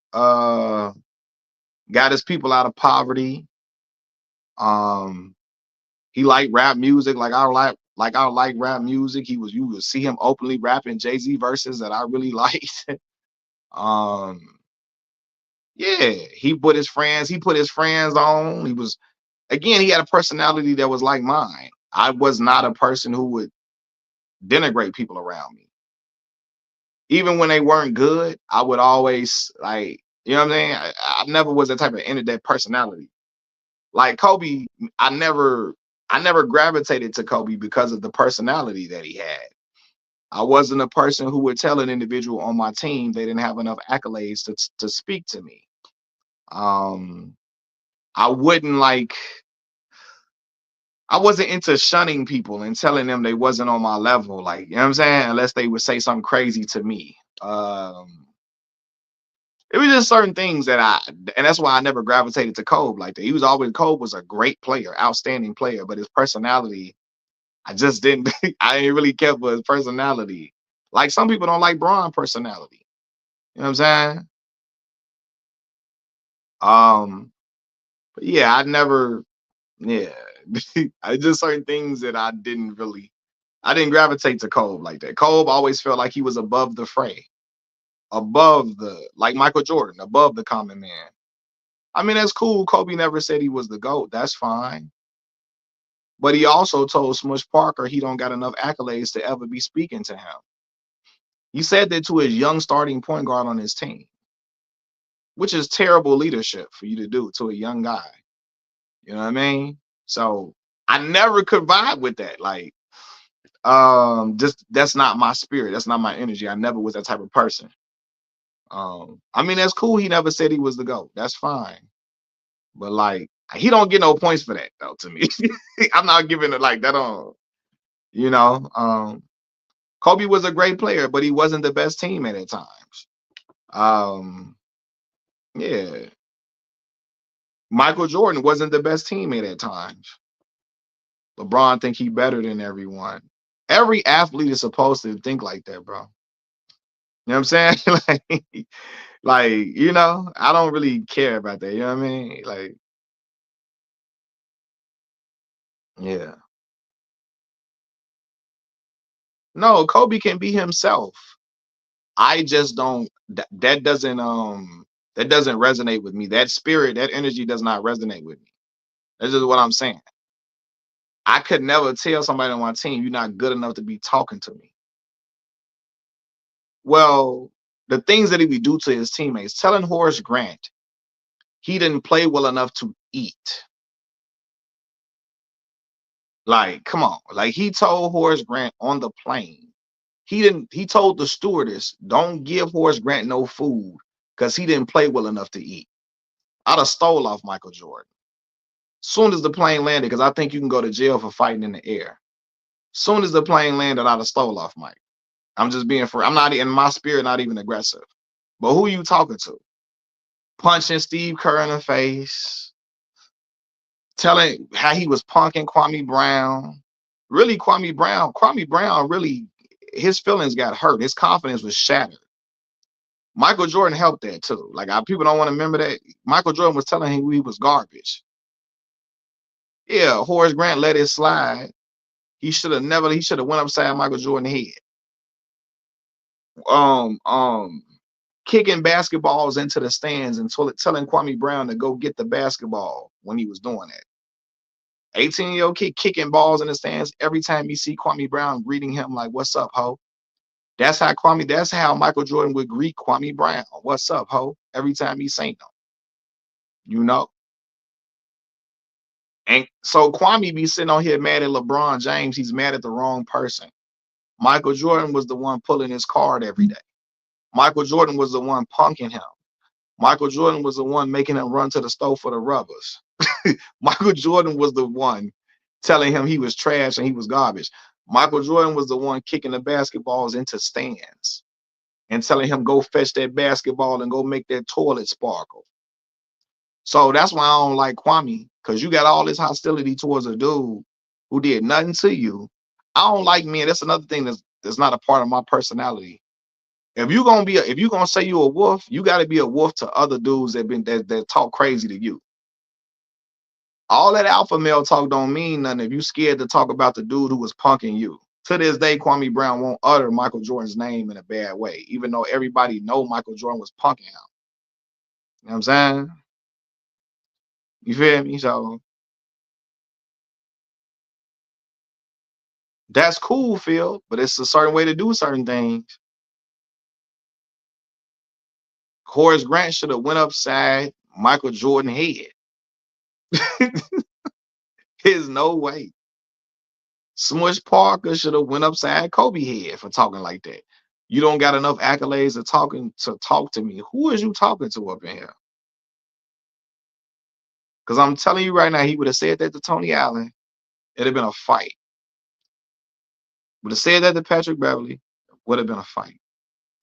Got his people out of poverty. Um, he liked rap music, I like rap music. You would see him openly rapping Jay-Z verses that I really liked. um, yeah, he put his friends on. He had a personality that was like mine. I was not a person who would denigrate people around me. Even when they weren't good, I would always like, you know what I'm saying? I never was that type of that personality. Like Kobe, I never gravitated to Kobe because of the personality that he had. I wasn't a person who would tell an individual on my team they didn't have enough accolades to speak to me. Um, I wouldn't like I wasn't into shunning people and telling them they wasn't on my level, like, you know what I'm saying? Unless they would say something crazy to me. It was just certain things and that's why I never gravitated to Kobe like that. Kobe was a great player, outstanding player, but his personality, I just didn't, I didn't really care for his personality. Like some people don't like Braun personality. You know what I'm saying? But yeah, I never, yeah, I just certain things that I didn't really. I didn't gravitate to Kobe like that. Kobe always felt like he was above the fray, above the, like Michael Jordan, above the common man. I mean, that's cool. Kobe never said he was the GOAT. That's fine. But he also told Smush Parker he don't got enough accolades to ever be speaking to him. He said that to his young starting point guard on his team, which is terrible leadership for you to do to a young guy. You know what I mean? So I never could vibe with that. Like, just that's not my spirit. That's not my energy. I never was that type of person. I mean, that's cool. He never said he was the GOAT. That's fine. But like, he don't get no points for that though. To me, I'm not giving it like that on. You know, Kobe was a great player, but he wasn't the best teammate at times. Um, yeah, Michael Jordan wasn't the best teammate at times. LeBron think he better than everyone. Every athlete is supposed to think like that, bro. You know what I'm saying? I don't really care about that. You know what I mean? Like, yeah. No, Kobe can be himself. I just don't that doesn't resonate with me. That spirit, that energy does not resonate with me. That's just what I'm saying. I could never tell somebody on my team you're not good enough to be talking to me. Well, the things that he would do to his teammates, telling Horace Grant he didn't play well enough to eat. Like, come on. Like, he told Horace Grant on the plane. He told the stewardess, don't give Horace Grant no food because he didn't play well enough to eat. I'd have stole off Michael Jordan. Soon as the plane landed, because I think you can go to jail for fighting in the air. Soon as the plane landed, I'd have stole off Mike. I'm just being for I'm not in my spirit, not even aggressive. But who are you talking to? Punching Steve Kerr in the face, telling how he was punking Kwame Brown. Really, Kwame Brown really, his feelings got hurt. His confidence was shattered. Michael Jordan helped that too. Like, people don't want to remember that. Michael Jordan was telling him he was garbage. Yeah, Horace Grant let it slide. He should have never. He should have went upside Michael Jordan's head. Um, um, Kicking basketballs into the stands and telling Kwame Brown to go get the basketball when he was doing that. 18-year-old kid kicking balls in the stands every time you see Kwame Brown greeting him like, "What's up, ho?" That's how Michael Jordan would greet Kwame Brown. "What's up, ho?" Every time he seen him, you know. And so Kwame be sitting on here mad at LeBron James. He's mad at the wrong person. Michael Jordan was the one pulling his card every day. Michael Jordan was the one punking him. Michael Jordan was the one making him run to the stove for the rubbers. Michael Jordan was the one telling him he was trash and he was garbage. Michael Jordan was the one kicking the basketballs into stands and telling him go fetch that basketball and go make that toilet sparkle. So that's why I don't like Kwame, because you got all this hostility towards a dude who did nothing to you. I don't like men. That's another thing that's not a part of my personality. If you're gonna say you a wolf, you got to be a wolf to other dudes that talk crazy to you. All that alpha male talk don't mean nothing if you scared to talk about the dude who was punking you. To this day, Kwame Brown won't utter Michael Jordan's name in a bad way, even though everybody know Michael Jordan was punking him. You know what I'm saying? You feel me? So that's cool, Phil, but it's a certain way to do certain things. Horace Grant should have went upside Michael Jordan head. There's no way. Smush Parker should have went upside Kobe head for talking like that. You don't got enough accolades to talk to me. Who is you talking to up in here? Because I'm telling you right now, he would have said that to Tony Allen. It'd have been a fight. Would have said that to Patrick Beverly. Would have been a fight.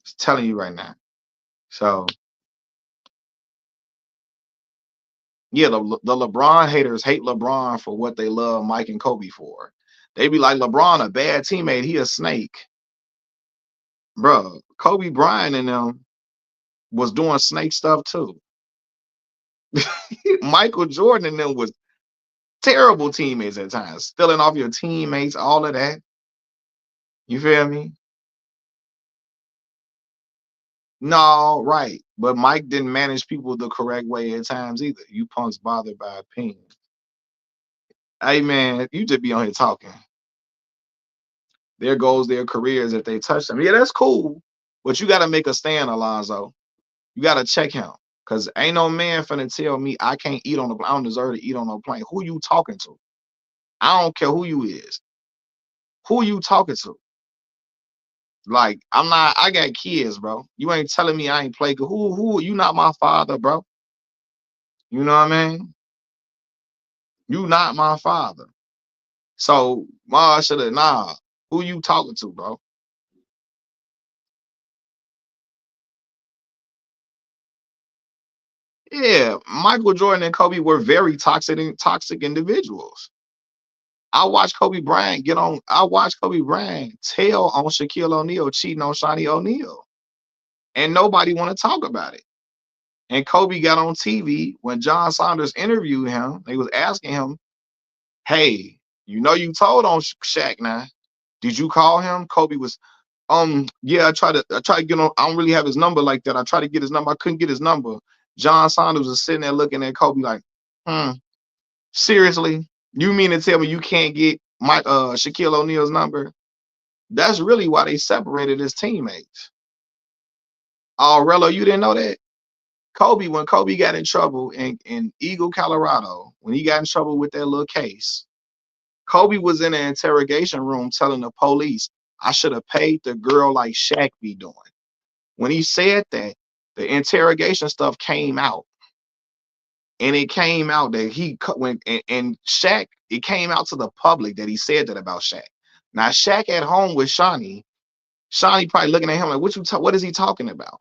Just telling you right now. So yeah, the LeBron haters hate LeBron for what they love Mike and Kobe for. They be like, LeBron a bad teammate. He a snake. Bro, Kobe Bryant and them was doing snake stuff too. Michael Jordan and them was terrible teammates at times, stealing off your teammates, all of that. You feel me? No, right. But Mike didn't manage people the correct way at times either. You punks bothered by opinions. Hey man, you just be on here talking. There goes their careers if they touch them. Yeah, that's cool. But you gotta make a stand, Alonzo. You gotta check him. Cause ain't no man finna tell me I can't eat on the I don't deserve to eat on no plane. Who you talking to? I don't care who you is. Who you talking to? Like, I'm not, I got kids, bro. You ain't telling me I ain't play good. Who, you not my father, bro. You know what I mean? You not my father. So, Ma should have, nah. Who you talking to, bro? Yeah, Michael Jordan and Kobe were very toxic individuals. I watched Kobe Bryant tell on Shaquille O'Neal cheating on Shawnee O'Neal. And nobody want to talk about it. And Kobe got on TV when John Saunders interviewed him. They was asking him, "Hey, you know you told on Shaq now. Did you call him?" Kobe was, yeah, I tried to get on. I don't really have his number like that. I tried to get his number. I couldn't get his number. John Saunders was sitting there looking at Kobe like, hmm, seriously? You mean to tell me you can't get Shaquille O'Neal's number? That's really why they separated as teammates. Oh, Rello, you didn't know that? Kobe, when Kobe got in trouble in Eagle, Colorado, when he got in trouble with that little case, Kobe was in an interrogation room telling the police, I should have paid the girl like Shaq be doing. When he said that, the interrogation stuff came out. And it came out that and Shaq, it came out to the public that he said that about Shaq. Now Shaq at home with Shawnee probably looking at him like, what is he talking about?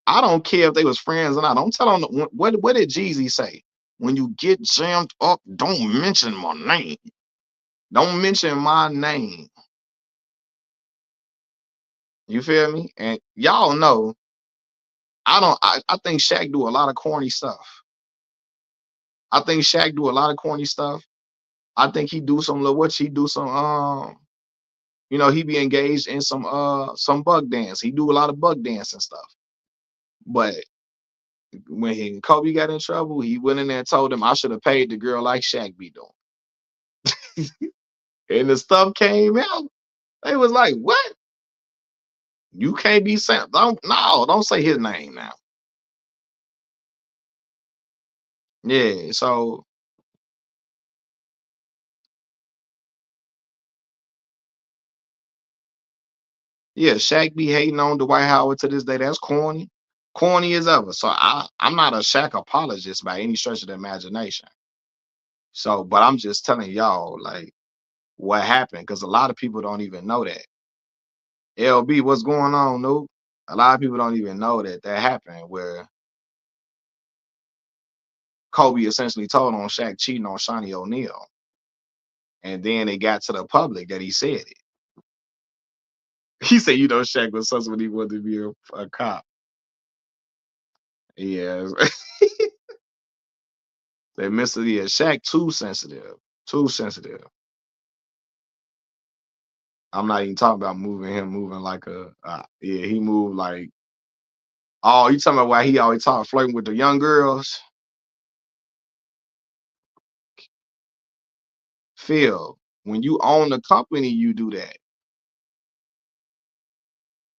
I don't care if they was friends or not. Don't tell them what did Jeezy say? When you get jammed up, don't mention my name. Don't mention my name. You feel me? And y'all know, I think Shaq do a lot of corny stuff. I think Shaq do a lot of corny stuff. I think he do some little what he do some he be engaged in some bug dance. He do a lot of bug dance and stuff. But when Kobe got in trouble, he went in there and told him I should have paid the girl like Shaq be doing. And the stuff came out. They was like, "What? You can't be sent? Don't say his name now." Yeah. So yeah, Shaq be hating on Dwight Howard to this day. That's corny, corny as ever. So I'm not a Shaq apologist by any stretch of the imagination. So, but I'm just telling y'all like what happened because a lot of people don't even know that. LB, what's going on, Nope? A lot of people don't even know that happened where Kobe essentially told on Shaq cheating on Shawnee O'Neal. And then it got to the public that he said it. He said, Shaq was sus when he wanted to be a cop. Yeah. They missed it. Yeah, Shaq too sensitive. Too sensitive. I'm not even talking about moving like yeah, he moved like, oh, you talking about why he always flirting with the young girls? Phil, when you own the company, you do that.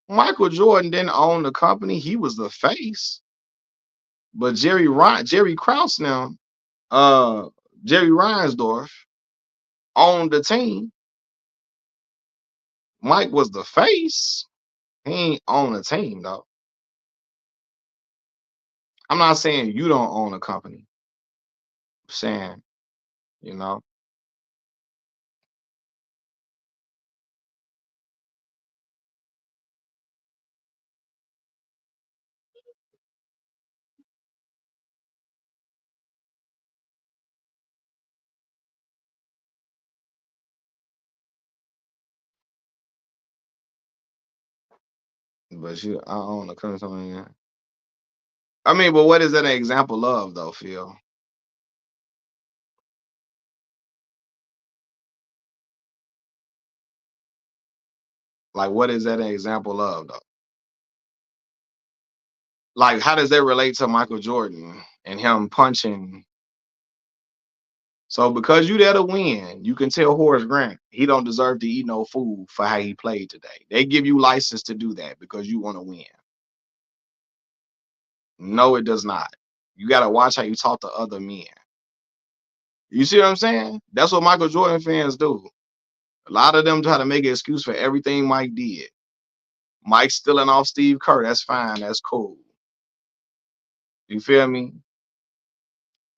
Michael Jordan didn't own the company, he was the face. But Jerry Krause now, uh, Jerry Reinsdorf owned the team. Mike was the face. He ain't own a team though. I'm not saying you don't own a company. I'm saying, you know, but I own a company. Yeah. I mean, but what is that an example of though, Phil? Like, what is that an example of, though? Like, how does that relate to Michael Jordan and him punching? So because you there to win, you can tell Horace Grant he don't deserve to eat no food for how he played today. They give you license to do that because you want to win. No, it does not. You got to watch how you talk to other men. You see what I'm saying? That's what Michael Jordan fans do. A lot of them try to make an excuse for everything Mike did. Mike stealing off Steve Kerr, that's fine, that's cool. You feel me?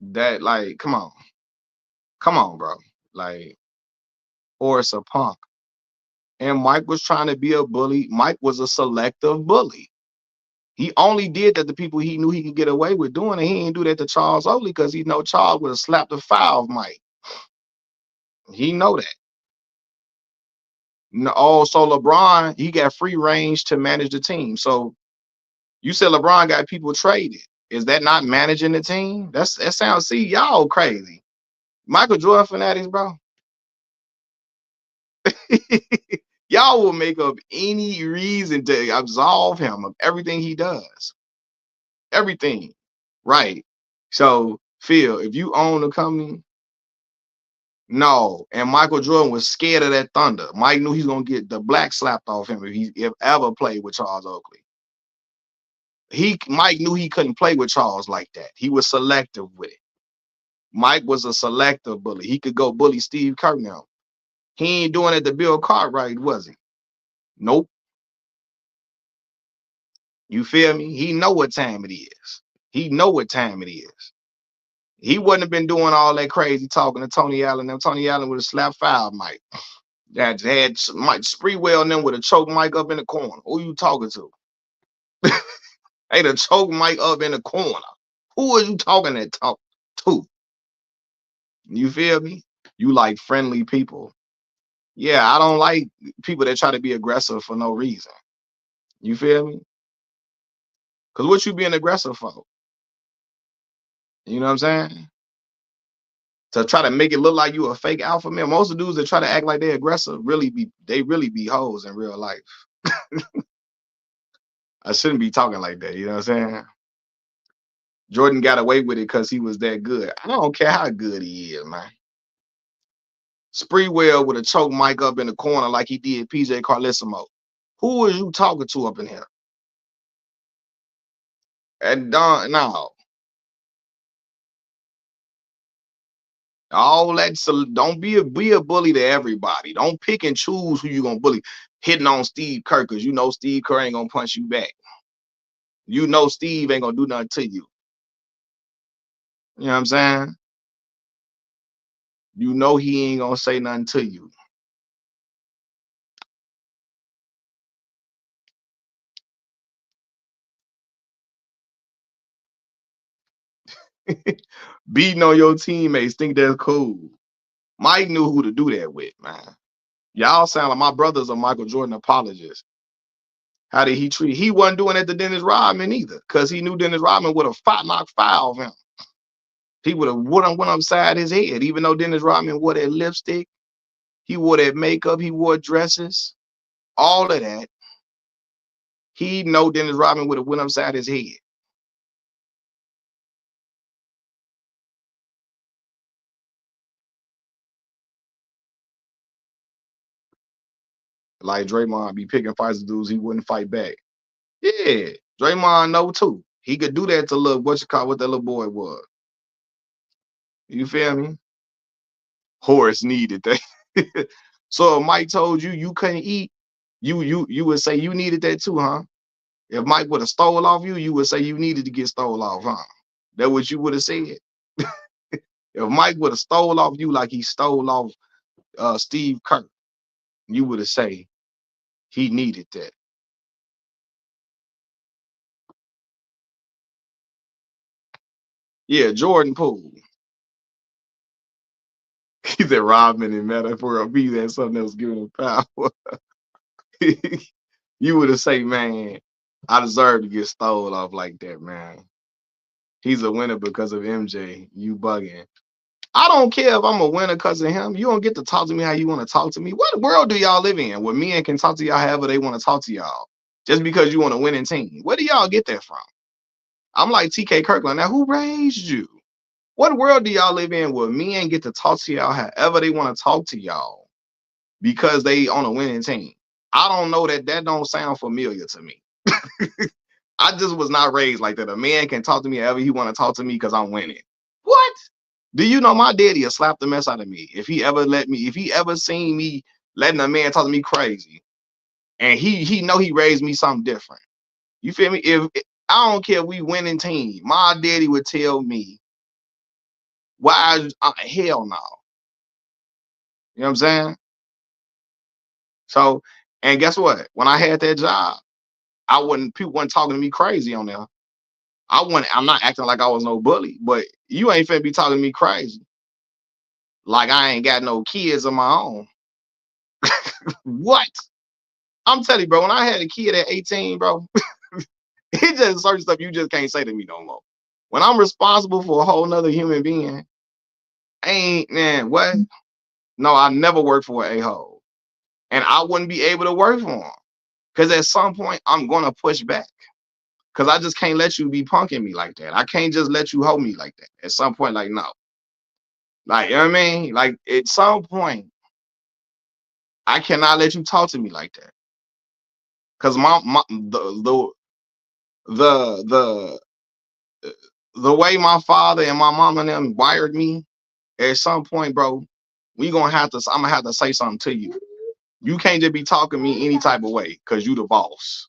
That, like, come on, bro. Like, Horace a punk. And Mike was trying to be a bully. Mike was a selective bully. He only did that to people he knew he could get away with doing, and he didn't do that to Charles Oakley because he know Charles would have slapped the fire of Mike. He know that. No, oh, so LeBron, he got free range to manage the team. So you said LeBron got people traded. Is that not managing the team? That sounds, see, y'all crazy. Michael Jordan fanatics, bro. Y'all will make up any reason to absolve him of everything he does. Everything. Right. So, Phil, if you own the company, no. And Michael Jordan was scared of that thunder. Mike knew he's gonna get the black slapped off him if ever played with Charles Oakley. Mike knew he couldn't play with Charles like that. He was selective with it. Mike was a selective bully. He could go bully Steve Kerr now. He ain't doing it to Bill Cartwright, was he? Nope. You feel me? He know what time it is. He know what time it is. He wouldn't have been doing all that crazy talking to Tony Allen. Now Tony Allen would have slapped foul Mike. That had Mike Spreewell and them would have choked Mike up in the corner. Who you talking to? They'd have choked Mike up in the corner. Who are you talking to talk to? You feel me? You like friendly people. Yeah, I don't like people that try to be aggressive for no reason. You feel me? Because what you being aggressive for? You know what I'm saying? To try to make it look like you a fake alpha male. Most of the dudes that try to act like they're aggressive really be hoes in real life. I shouldn't be talking like that. You know what I'm saying? Jordan got away with it because he was that good. I don't care how good he is, man. Spreewell would have choked Mike up in the corner like he did PJ Carlissimo. Who are you talking to up in here? And Don, no. All that, so don't be a bully to everybody. Don't pick and choose who you gonna bully. Hitting on Steve Kerr because you know Steve Kerr ain't gonna punch you back. You know Steve ain't gonna do nothing to you. You know what I'm saying? You know he ain't gonna say nothing to you. Beating on your teammates, think that's cool. Mike knew who to do that with, man. Y'all sound like my brother's a Michael Jordan apologist. How did he treat? He wasn't doing it to Dennis Rodman either, because he knew Dennis Rodman would have knocked foul of him. He would have went upside his head, even though Dennis Rodman wore that lipstick, he wore that makeup, he wore dresses, all of that. He know Dennis Rodman would have went upside his head. Like Draymond be picking fights with dudes he wouldn't fight back. Yeah, Draymond know too. He could do that to little what that little boy was. You feel me? Horace needed that. So if Mike told you you couldn't eat, you would say you needed that too, huh? If Mike would have stole off you, you would say you needed to get stole off, huh? That what you would have said. If Mike would have stole off you like he stole off Steve Kerr, you would have say he needed that. Yeah, Jordan Poole. He said Rodman and metaphor be that something else giving him power. You would have say, man, I deserve to get stole off like that, man. He's a winner because of MJ. You bugging. I don't care if I'm a winner because of him. You don't get to talk to me how you want to talk to me. What world do y'all live in where men can talk to y'all however they want to talk to y'all just because you want a winning team? Where do y'all get that from? I'm like TK Kirkland. Now, who raised you? What world do y'all live in where men get to talk to y'all however they want to talk to y'all because they on a winning team? I don't know that. That don't sound familiar to me. I just was not raised like that. A man can talk to me however he want to talk to me because I'm winning. What? Do you know my daddy will slap the mess out of me if he ever seen me letting a man talk to me crazy, and he know he raised me something different. You feel me? If I don't care, if we winning team, my daddy would tell me why. Hell no. You know what I'm saying? So, and guess what? When I had that job, people wasn't talking to me crazy on there. I'm not acting like I was no bully, but you ain't finna be talking to me crazy like I ain't got no kids of my own. What? I'm telling you, bro, when I had a kid at 18, bro, it's just certain stuff you just can't say to me no more. When I'm responsible for a whole nother human being, man, what? No, I never worked for an a-hole. And I wouldn't be able to work for him. Because at some point, I'm going to push back. Because I just can't let you be punking me like that. I can't just let you hold me like that. At some point, like, no. Like, you know what I mean? Like, at some point, I cannot let you talk to me like that. Because the the way my father and my mom and them wired me, at some point, bro, I'm gonna have to say something to you. You can't just be talking to me any type of way because you the boss.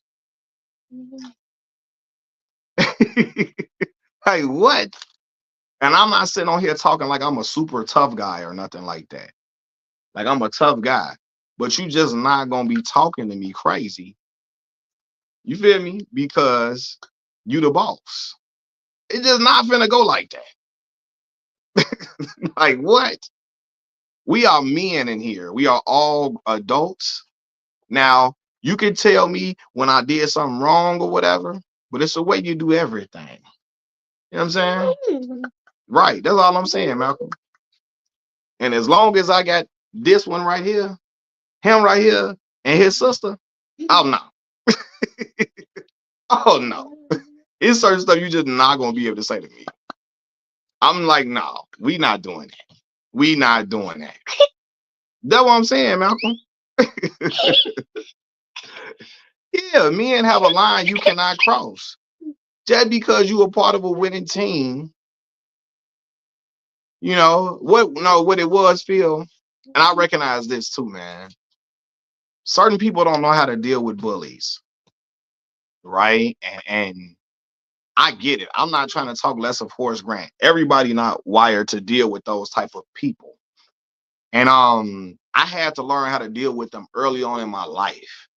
Hey, what? And I'm not sitting on here talking like I'm a super tough guy or nothing like that. Like I'm a tough guy, but you just not gonna be talking to me crazy. You feel me? Because you the boss. It's just not finna go like that. Like what? We are men in here. We are all adults. Now, you can tell me when I did something wrong or whatever, but it's the way you do everything. You know what I'm saying? Right. That's all I'm saying, Malcolm. And as long as I got this one right here, him right here, and his sister, oh no. Oh no. It's certain stuff you just not gonna be able to say to me. I'm like, no, we not doing that. We not doing that. That's what I'm saying, Malcolm. Yeah, men have a line you cannot cross. Just because you are part of a winning team, you know what it was, Phil. And I recognize this too, man. Certain people don't know how to deal with bullies, right? And I get it. I'm not trying to talk less of Horace Grant. Everybody not wired to deal with those type of people. And I had to learn how to deal with them early on in my life.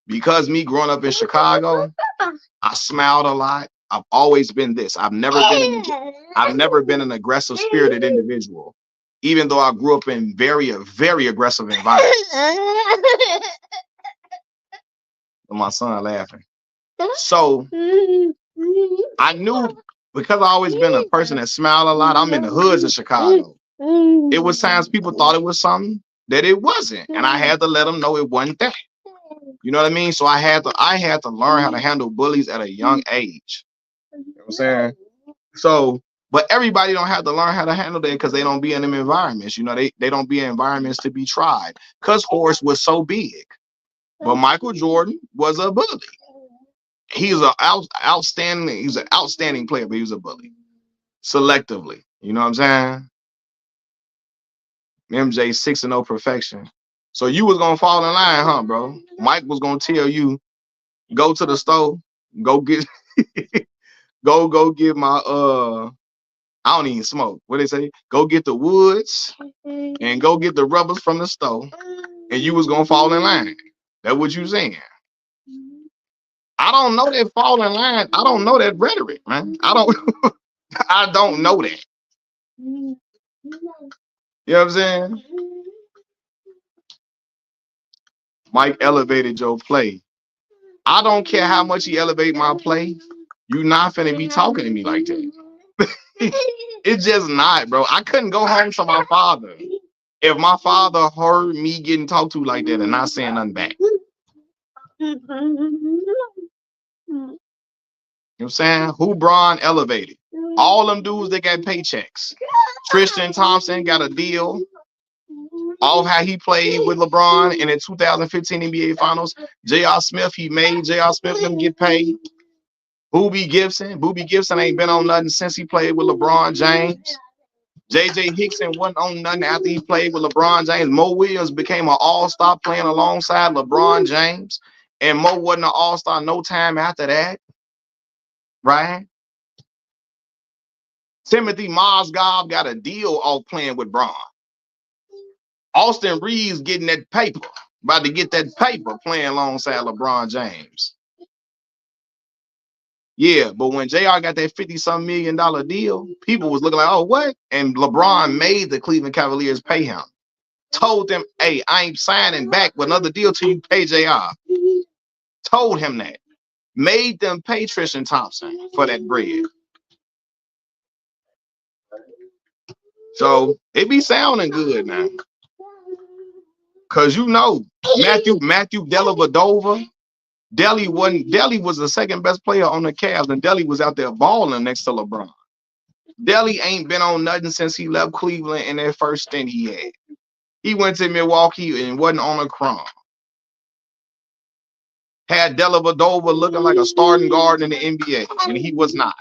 Because me growing up in Chicago, I smiled a lot. I've always been this. I've never been an aggressive spirited individual, even though I grew up in very aggressive environments. My son laughing. So I knew, because I always been a person that smiled a lot. I'm in the hoods of Chicago. It was times people thought it was something that it wasn't, and I had to let them know it wasn't that. You know what I mean? So I had to learn how to handle bullies at a young age. You know what I'm saying? So, but everybody don't have to learn how to handle that because they don't be in them environments. You know, they don't be in environments to be tried. Because Horace was so big. But Michael Jordan was a bully. He's he's an outstanding player, but he was a bully. Selectively. You know what I'm saying? MJ 6-0 perfection. So you was gonna fall in line, huh, bro? Mike was gonna tell you, go to the store, go get go get my I don't even smoke. What they say? Go get the woods and go get the rubbers from the store, and you was gonna fall in line. That's what you saying. I don't know that fall in line. I don't know that rhetoric, man. I don't know that. You know what I'm saying? Mike elevated your play. I don't care how much he elevate my play. You not finna be talking to me like that. It's just not, bro. I couldn't go home to my father if my father heard me getting talked to like that and not saying nothing back. You know what I'm saying? Who Bron elevated? All them dudes that got paychecks. Tristan Thompson got a deal off how he played with LeBron in the 2015 NBA Finals. J.R. Smith, he made J.R. Smith them get paid. Boobie Gibson ain't been on nothing since he played with LeBron James. J.J. Hickson wasn't on nothing after he played with LeBron James. Mo Williams became an all-star playing alongside LeBron James. And Mo wasn't an all-star no time after that. Right? Timothy Mozgov got a deal off playing with Bron. Austin Reeves getting that paper. About to get that paper playing alongside LeBron James. Yeah, but when JR got that $50-some million deal, people was looking like, oh, what? And LeBron made the Cleveland Cavaliers pay him. Told them, hey, I ain't signing back with another deal till you pay JR. Told him that. Made them pay Tristan Thompson for that bread. So it be sounding good now. Cause you know, Matthew Dellavedova, Delly was the second best player on the Cavs, and Delly was out there balling next to LeBron. Delly ain't been on nothing since he left Cleveland in that first stint he had. He went to Milwaukee and wasn't on a crumb. Had Dellavedova looking like a starting guard in the NBA, and he was not.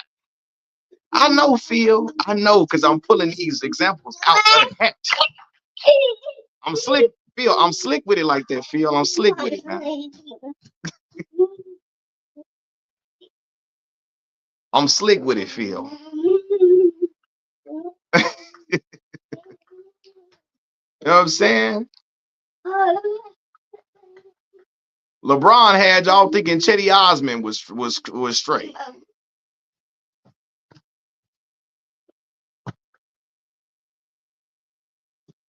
I know, Phil. I know, because I'm pulling these examples out of the hat. I'm slick, Phil. I'm slick with it like that, Phil. I'm slick with it, man. I'm slick with it, Phil. You know what I'm saying? LeBron had y'all thinking Chetty Osman was straight.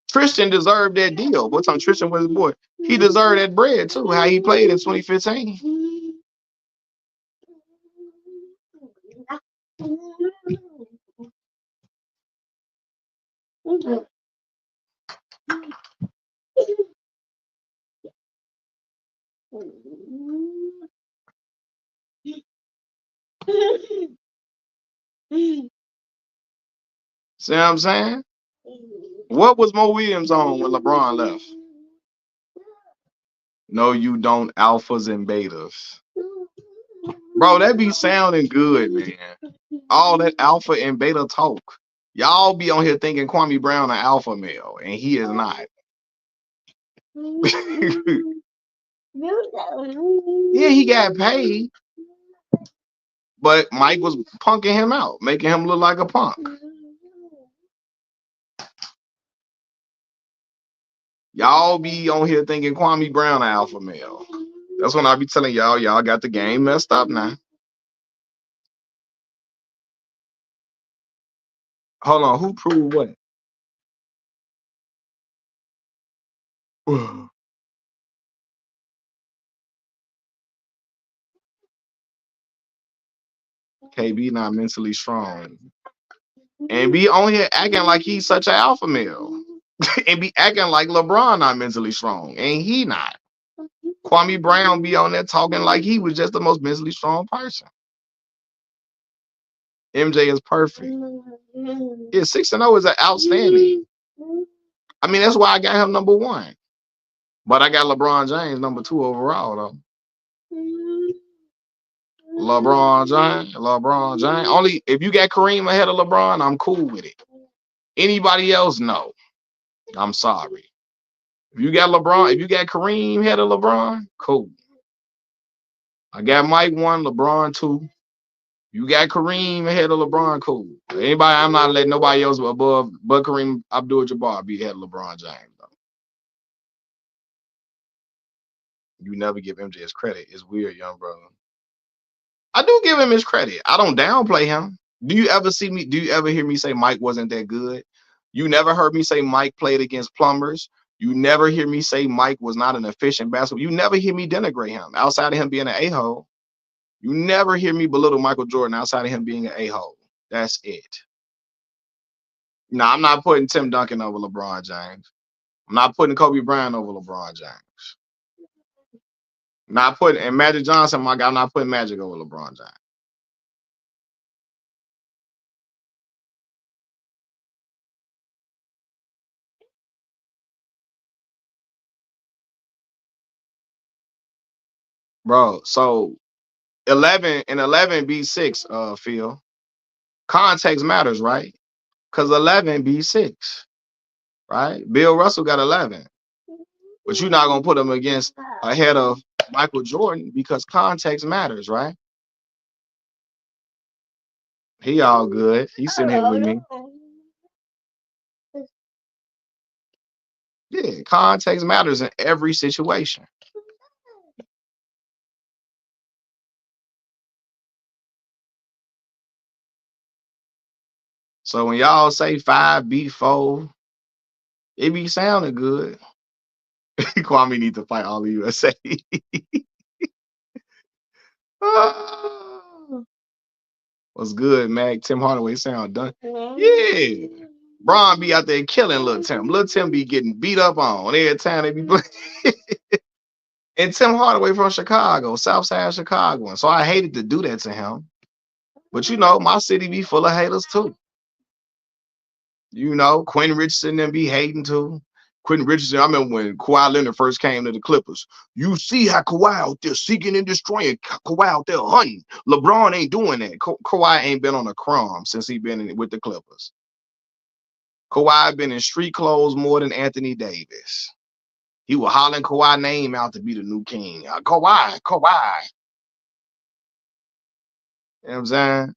Tristan deserved that deal. What's on Tristan was his boy? He deserved that bread too. How he played in 2015. See what I'm saying? What was Mo Williams on when LeBron left? No, you don't, alphas and betas. Bro, that be sounding good, man. All that alpha and beta talk. Y'all be on here thinking Kwame Brown an alpha male, and he is not. Yeah, he got paid. But Mike was punking him out, making him look like a punk. Y'all be on here thinking Kwame Brown an alpha male. That's when I be telling y'all got the game messed up now. Hold on, who proved what? KB not mentally strong. And be on here acting like he's such an alpha male. And be acting like LeBron not mentally strong. And he not. Kwame Brown be on there talking like he was just the most mentally strong person. MJ is perfect. Yeah, 6-0 is an outstanding. I mean, that's why I got him number 1. But I got LeBron James number 2 overall, though. LeBron James. Only if you got Kareem ahead of LeBron, I'm cool with it. Anybody else, no. I'm sorry. If you got Kareem ahead of LeBron, cool. I got Mike 1, LeBron 2. You got Kareem ahead of LeBron, cool. Anybody, I'm not letting nobody else above but Kareem Abdul-Jabbar be ahead of LeBron James, though. You never give MJ his credit. It's weird, young brother. I do give him his credit. I don't downplay him. Do you ever hear me say Mike wasn't that good? You never heard me say Mike played against plumbers. You never hear me say Mike was not an efficient basketball. You never hear me denigrate him outside of him being an a-hole. You never hear me belittle Michael Jordan outside of him being an a-hole. That's it. No, I'm not putting Tim Duncan over LeBron James. I'm not putting Kobe Bryant over LeBron James. Not putting and Magic Johnson, my guy. I'm not putting Magic over LeBron James. Bro, so 11 beat 6, Phil. Context matters, right? Because 11 beat 6, right? Bill Russell got 11. But you're not gonna put him against ahead of Michael Jordan because context matters, right? He all good. He's sitting here with me. Yeah, context matters in every situation. So when y'all say 5 beat 4, it be sounding good. Kwame need to fight all the USA. What's good, Mac? Tim Hardaway sound done. Yeah. Bron be out there killing Lil Tim. Lil Tim be getting beat up on every time they be playing. And Tim Hardaway from Chicago, South Side Chicago. And so I hated to do that to him. But you know, my city be full of haters too. You know, Quentin Richardson and be hating too. Quentin Richardson, I remember when Kawhi Leonard first came to the Clippers. You see how Kawhi out there seeking and destroying. Kawhi out there hunting. LeBron ain't doing that. Kawhi ain't been on a crumb since he been with the Clippers. Kawhi been in street clothes more than Anthony Davis. He was hollering Kawhi name out to be the new king. Kawhi. You know what I'm saying?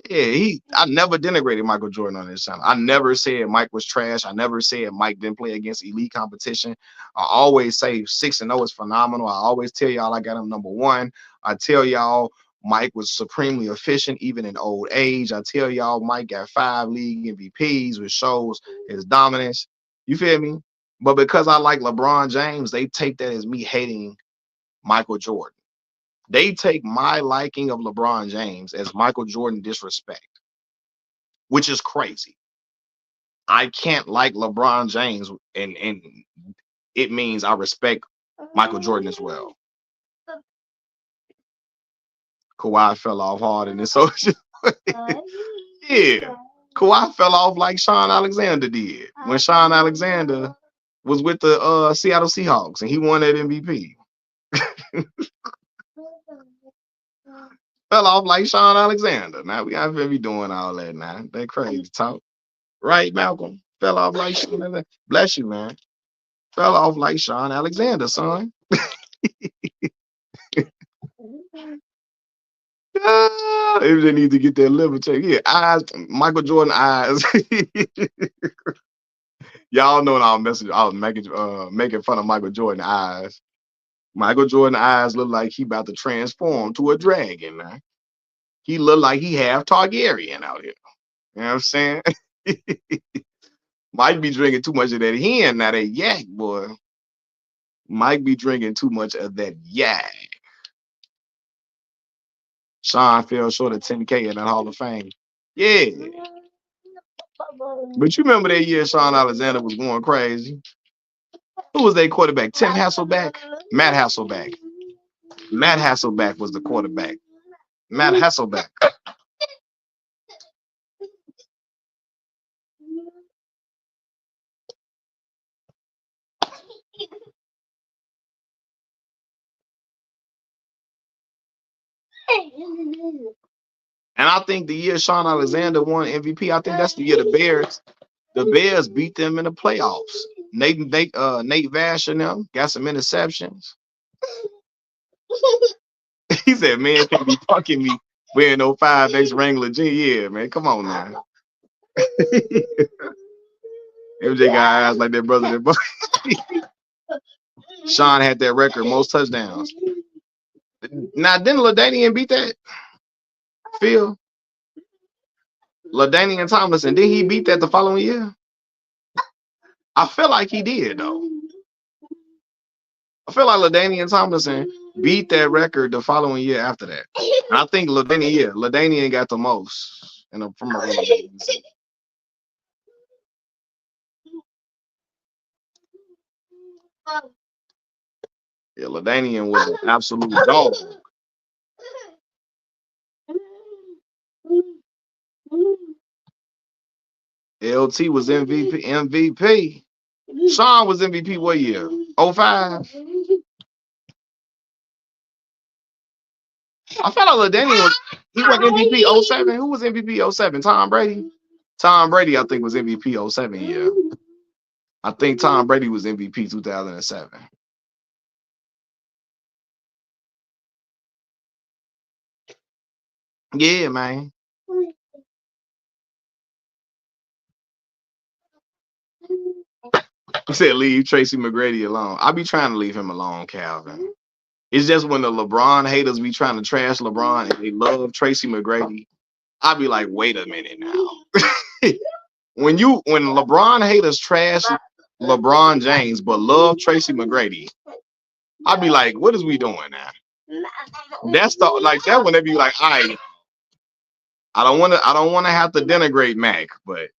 Yeah, I never denigrated Michael Jordan on this channel. I never said Mike was trash. I never said Mike didn't play against elite competition. I always say 6-0 is phenomenal. I always tell y'all I got him number 1. I tell y'all Mike was supremely efficient even in old age. I tell y'all Mike got 5 league MVPs, which shows his dominance. You feel me? But because I like LeBron James, they take that as me hating Michael Jordan. They take my liking of LeBron James as Michael Jordan disrespect, which is crazy. I can't like LeBron James, and it means I respect Michael Jordan as well. Kawhi fell off hard in this social. Yeah, Kawhi fell off like Sean Alexander did when Sean Alexander was with the Seattle Seahawks and he won that MVP. Fell off like Sean Alexander. Now we have to be doing all that now. That crazy talk. Right, Malcolm? Fell off like Sean Alexander. Bless you, man. Fell off like Sean Alexander, son. If they need to get their liver checked. Yeah, eyes, Michael Jordan eyes. Y'all know I was making fun of Michael Jordan eyes. Michael Jordan eyes look like he about to transform to a dragon, man. He look like he half Targaryen out here. You know what I'm saying? Might be drinking too much of that hen, now that yak, boy. Might be drinking too much of that yak. Sean fell short of 10K in that Hall of Fame. Yeah. But you remember that year Sean Alexander was going crazy? Who was their quarterback? Tim Hasselbeck? Matt Hasselbeck. Matt Hasselbeck was the quarterback. Matt Hasselbeck. And I think the year Sean Alexander won MVP, I think that's the year the Bears beat them in the playoffs. Nate Vash and them got some interceptions. He said, man, can't be punking me wearing no 5X Wrangler jeans. Yeah, man, come on now. MJ got eyes like that brother. Sean had that record, most touchdowns. Now, didn't LaDainian beat that? Phil? LaDainian Tomlinson, did he beat that the following year? I feel like he did, though. I feel like LaDainian Tomlinson beat that record the following year after that. And I think LaDainian got the most from a yeah, LaDainian was an absolute dog. LT was MVP. Sean was MVP what year? 05? I felt like LaDainian he was MVP 07. Who was MVP 07? Tom Brady? Tom Brady, I think, was MVP 07 year. I think Tom Brady was MVP 2007. Yeah, man. You said leave Tracy McGrady alone. I be trying to leave him alone, Calvin. It's just when the LeBron haters be trying to trash LeBron and they love Tracy McGrady, I be like, wait a minute now. when LeBron haters trash LeBron James but love Tracy McGrady, I be like, what is we doing now? That's the like that when they be like, all right, I don't want to have to denigrate Mac, but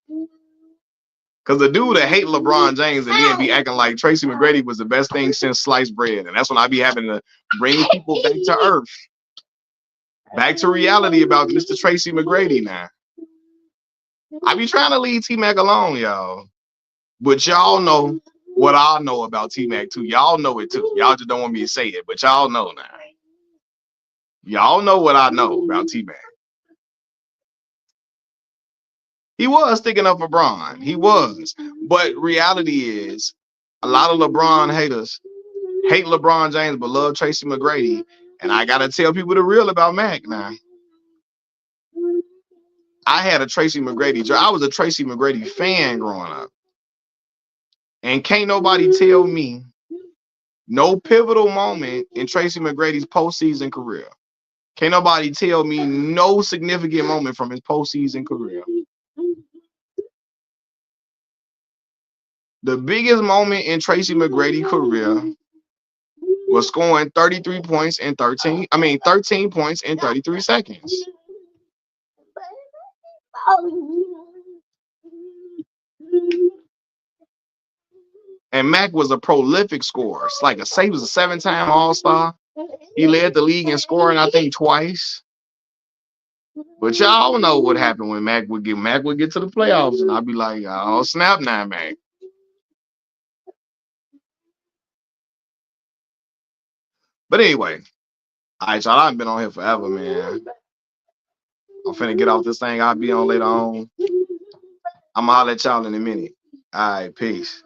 because the dude that hate LeBron James and then be acting like Tracy McGrady was the best thing since sliced bread, and that's when I be having to bring people back to earth, back to reality about Mr. Tracy McGrady. Now I be trying to leave T-Mac alone, y'all, but y'all know what I know about T-Mac too. Y'all know it too. Y'all just don't want me to say it, but y'all know now. Y'all know what I know about T-Mac. He was sticking up for Bron. He was. But reality is, a lot of LeBron haters hate LeBron James but love Tracy McGrady. And I got to tell people the real about Mac now. I had a Tracy McGrady. I was a Tracy McGrady fan growing up. And can't nobody tell me no pivotal moment in Tracy McGrady's postseason career. Can't nobody tell me no significant moment from his postseason career. The biggest moment in Tracy McGrady's career was scoring 13 points in 13 points in 33 seconds. And Mac was a prolific scorer. It's like he was a 7-time All-Star. He led the league in scoring, I think, twice. But y'all know what happened when Mac would get to the playoffs, and I'd be like, oh, snap now, Mac. But anyway, all right, y'all, I've been on here forever, man. I'm finna get off this thing. I'll be on later on. I'm gonna holler at y'all in a minute. All right, peace.